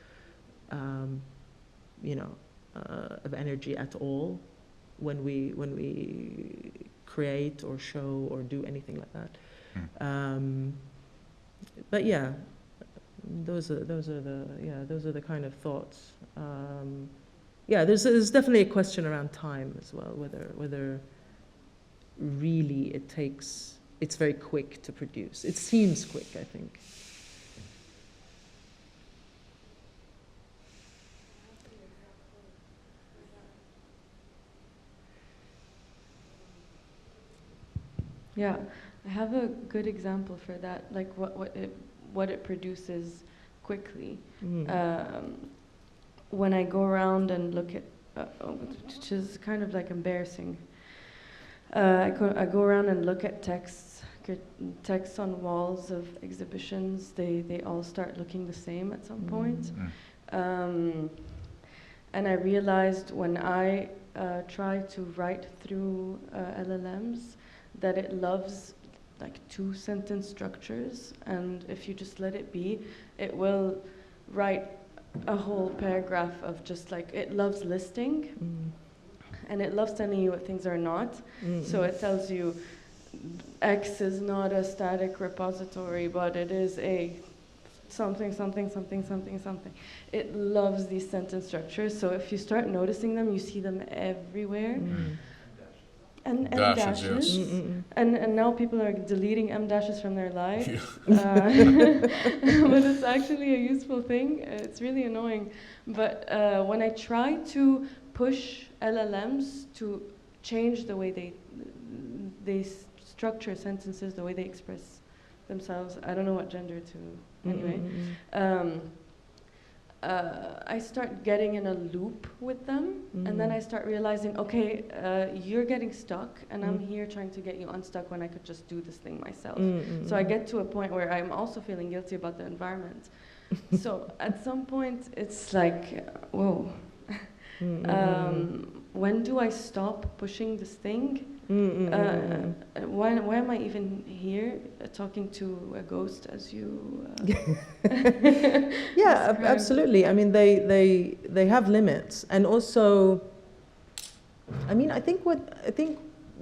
of energy at all when we create or show or do anything like that? But yeah, those are the kind of thoughts. There's definitely a question around time as well, whether really it's very quick to produce. It seems quick, I think. Yeah, I have a good example for that, like what it produces quickly. When I go around and look at, which is kind of like embarrassing. I go around and look at texts on walls of exhibitions. They all start looking the same at some point. And I realized when I try to write through LLMs that it loves like 2-sentence structures, and if you just let it be, it will write a whole paragraph of just like, it loves listing, and it loves telling you what things are not. So it tells you X is not a static repository, but it is a something, something, something, something, something. It loves these sentence structures. So if you start noticing them, you see them everywhere. And dashes. Yes. And now people are deleting M dashes from their lives. But it's actually a useful thing. It's really annoying. But when I try to push LLMs to change the way they structure sentences, the way they express themselves, I don't know what gender to, anyway. I start getting in a loop with them, and then I start realizing, okay, you're getting stuck, and I'm here trying to get you unstuck when I could just do this thing myself. So I get to a point where I'm also feeling guilty about the environment. So at some point, it's like, whoa. When do I stop pushing this thing? Why am I even here talking to a ghost, as you Yeah, absolutely. I mean, they have limits, and also, I mean, I think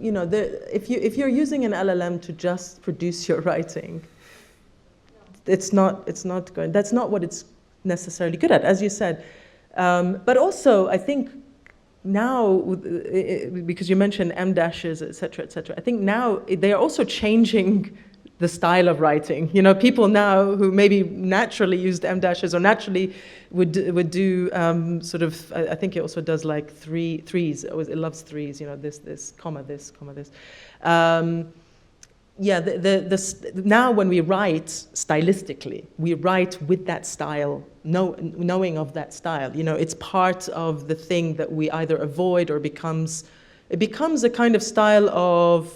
you know, if you're using an LLM to just produce your writing, it's not going. That's not what it's necessarily good at, as you said. But also, I think now, because you mentioned M dashes, et cetera, I think now they are also changing the style of writing. You know, people now who maybe naturally used M dashes or naturally would do sort of, I think it also does like threes. It loves threes, you know, this, comma, this, comma, this. Yeah, now when we write stylistically, we write with that style, knowing of that style. You know, it's part of the thing that we either avoid or it becomes a kind of style of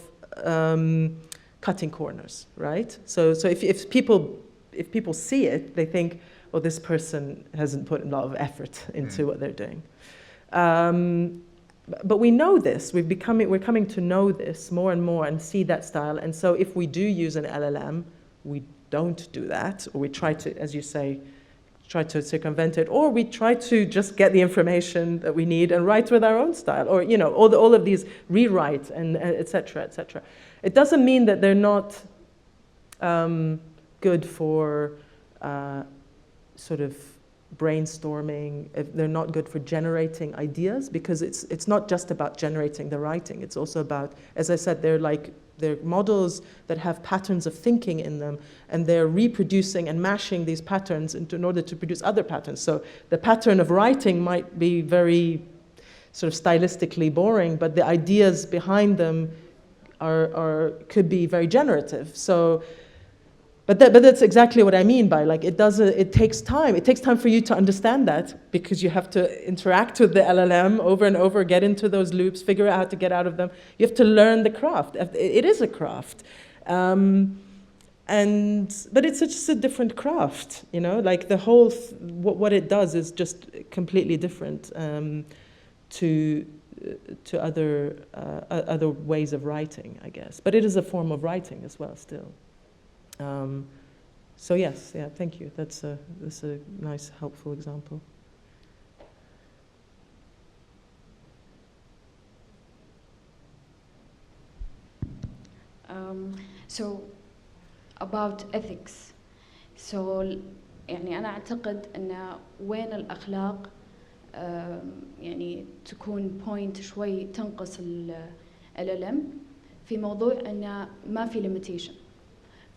cutting corners, right? So if people see it, they think, oh, this person hasn't put a lot of effort into what they're doing. But we know this. We're coming to know this more and more and see that style. And so if we do use an LLM, we don't do that, or we try to, as you say, try to circumvent it, or we try to just get the information that we need and write with our own style, or, you know, all of these rewrite and et cetera, et cetera. It doesn't mean that they're not good for sort of brainstorming, if they're not good for generating ideas, because it's not just about generating the writing. It's also about, as I said, they're models that have patterns of thinking in them, and they're reproducing and mashing these patterns in order to produce other patterns. So the pattern of writing might be very sort of stylistically boring, but the ideas behind them could be very generative. So. But that's exactly what I mean by, like, it takes time. It takes time for you to understand that, because you have to interact with the LLM over and over, get into those loops, figure out how to get out of them. You have to learn the craft. It is a craft. But it's just a different craft, you know? Like the whole, what it does is just completely different to other ways of writing, I guess. But it is a form of writing as well, still. So yes, yeah, thank you. That's a nice, helpful example. So about ethics. So يعني أنا أعتقد أن وين الأخلاق يعني تكون point شوي تنقص LLM في موضوع أن ما في limitation.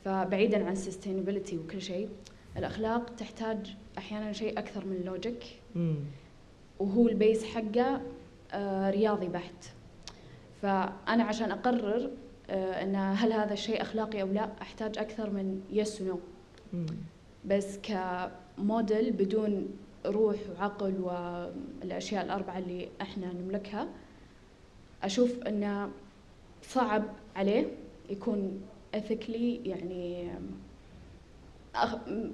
فبعيداً عن sustainability وكل شيء، الأخلاق تحتاج أحياناً شيء أكثر من لوجيك، وهو البيس حقه رياضي بحت. فأنا عشان أقرر أن هل هذا الشيء أخلاقي أو لا، أحتاج أكثر من yes و no. بس كموديل بدون روح وعقل والأشياء الأربعة اللي إحنا نملكها، أشوف أنه صعب عليه يكون ethically، يعني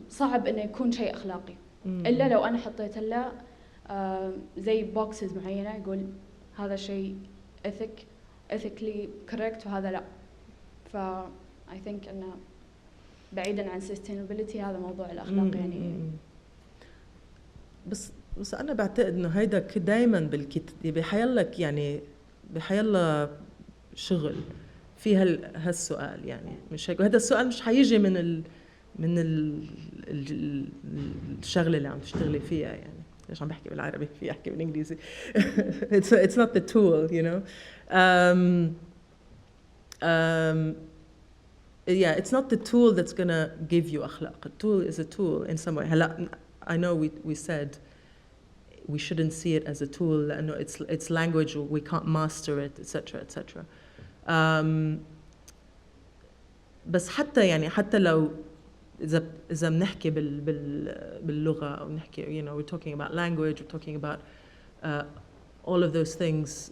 صعب إنه يكون شيء أخلاقي. إلا لو أنا حطيت له زي boxes معينة يقول هذا شيء ethically correct وهذا لا. I think إنه بعيداً عن sustainability هذا موضوع الأخلاق يعني. بس انا بعتقد انه هيدا دائما بحيلك يعني بحيلا شغل في هالسؤال يعني مش هيك. وهذا السؤال مش حيجي من الشغله اللي عم تشتغلي فيها يعني. ليش عم بحكي بالعربي في احكي بالانجليزي. it's not the tool, you know. Yeah, it's not the tool that's gonna give you akhlaq. A tool is a tool in some way. I know we said we shouldn't see it as a tool لأنه it's language, we can't master it, etc. etc. بس حتى لو إذا بنحكي باللغة أو نحكي, you know, we're talking about language, we're talking about all of those things.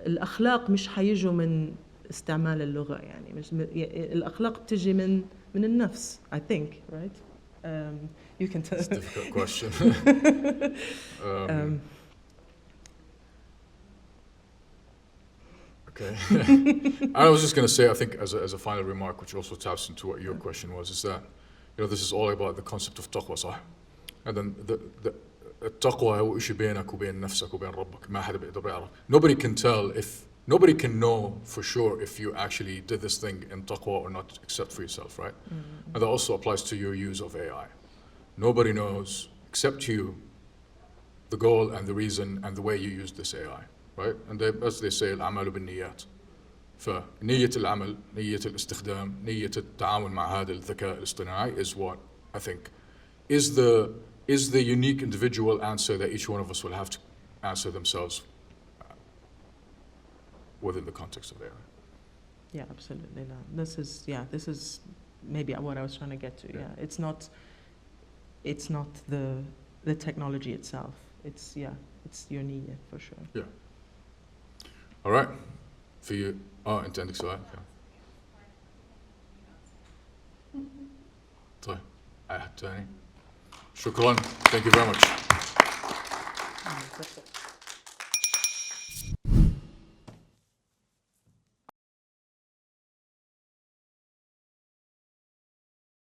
الأخلاق مش حيجوا من استعمال اللغة يعني. مش الأخلاق بتجي من النفس, I think, right? You can tell. It's a difficult question. Okay. I was just going to say, I think as a final remark, which also taps into what your question was, is that, you know, this is all about the concept of taqwa, صح? And then the التقوى هو إشي بينك وبين نفسك وبين ربك. ما حدا بيقدر يعرف. Nobody can know for sure if you actually did this thing in taqwa or not, except for yourself, right? Mm-hmm. And that also applies to your use of AI. Nobody knows except you the goal and the reason and the way you use this AI, right? And as they say, الأعمال بالنيات. فنية العمل, نية الاستخدام, نية التعامل مع هذا الذكاء الاصطناعي is what I think is the unique individual answer that each one of us will have to answer themselves within the context of AI. Yeah, absolutely. No. This is maybe what I was trying to get to. Yeah, it's not the technology itself. It's your niyyah for sure. Yeah. All right. For you, أنت عندك سؤال؟ طيب، أحد تاني؟ شكراً. Thank you very much.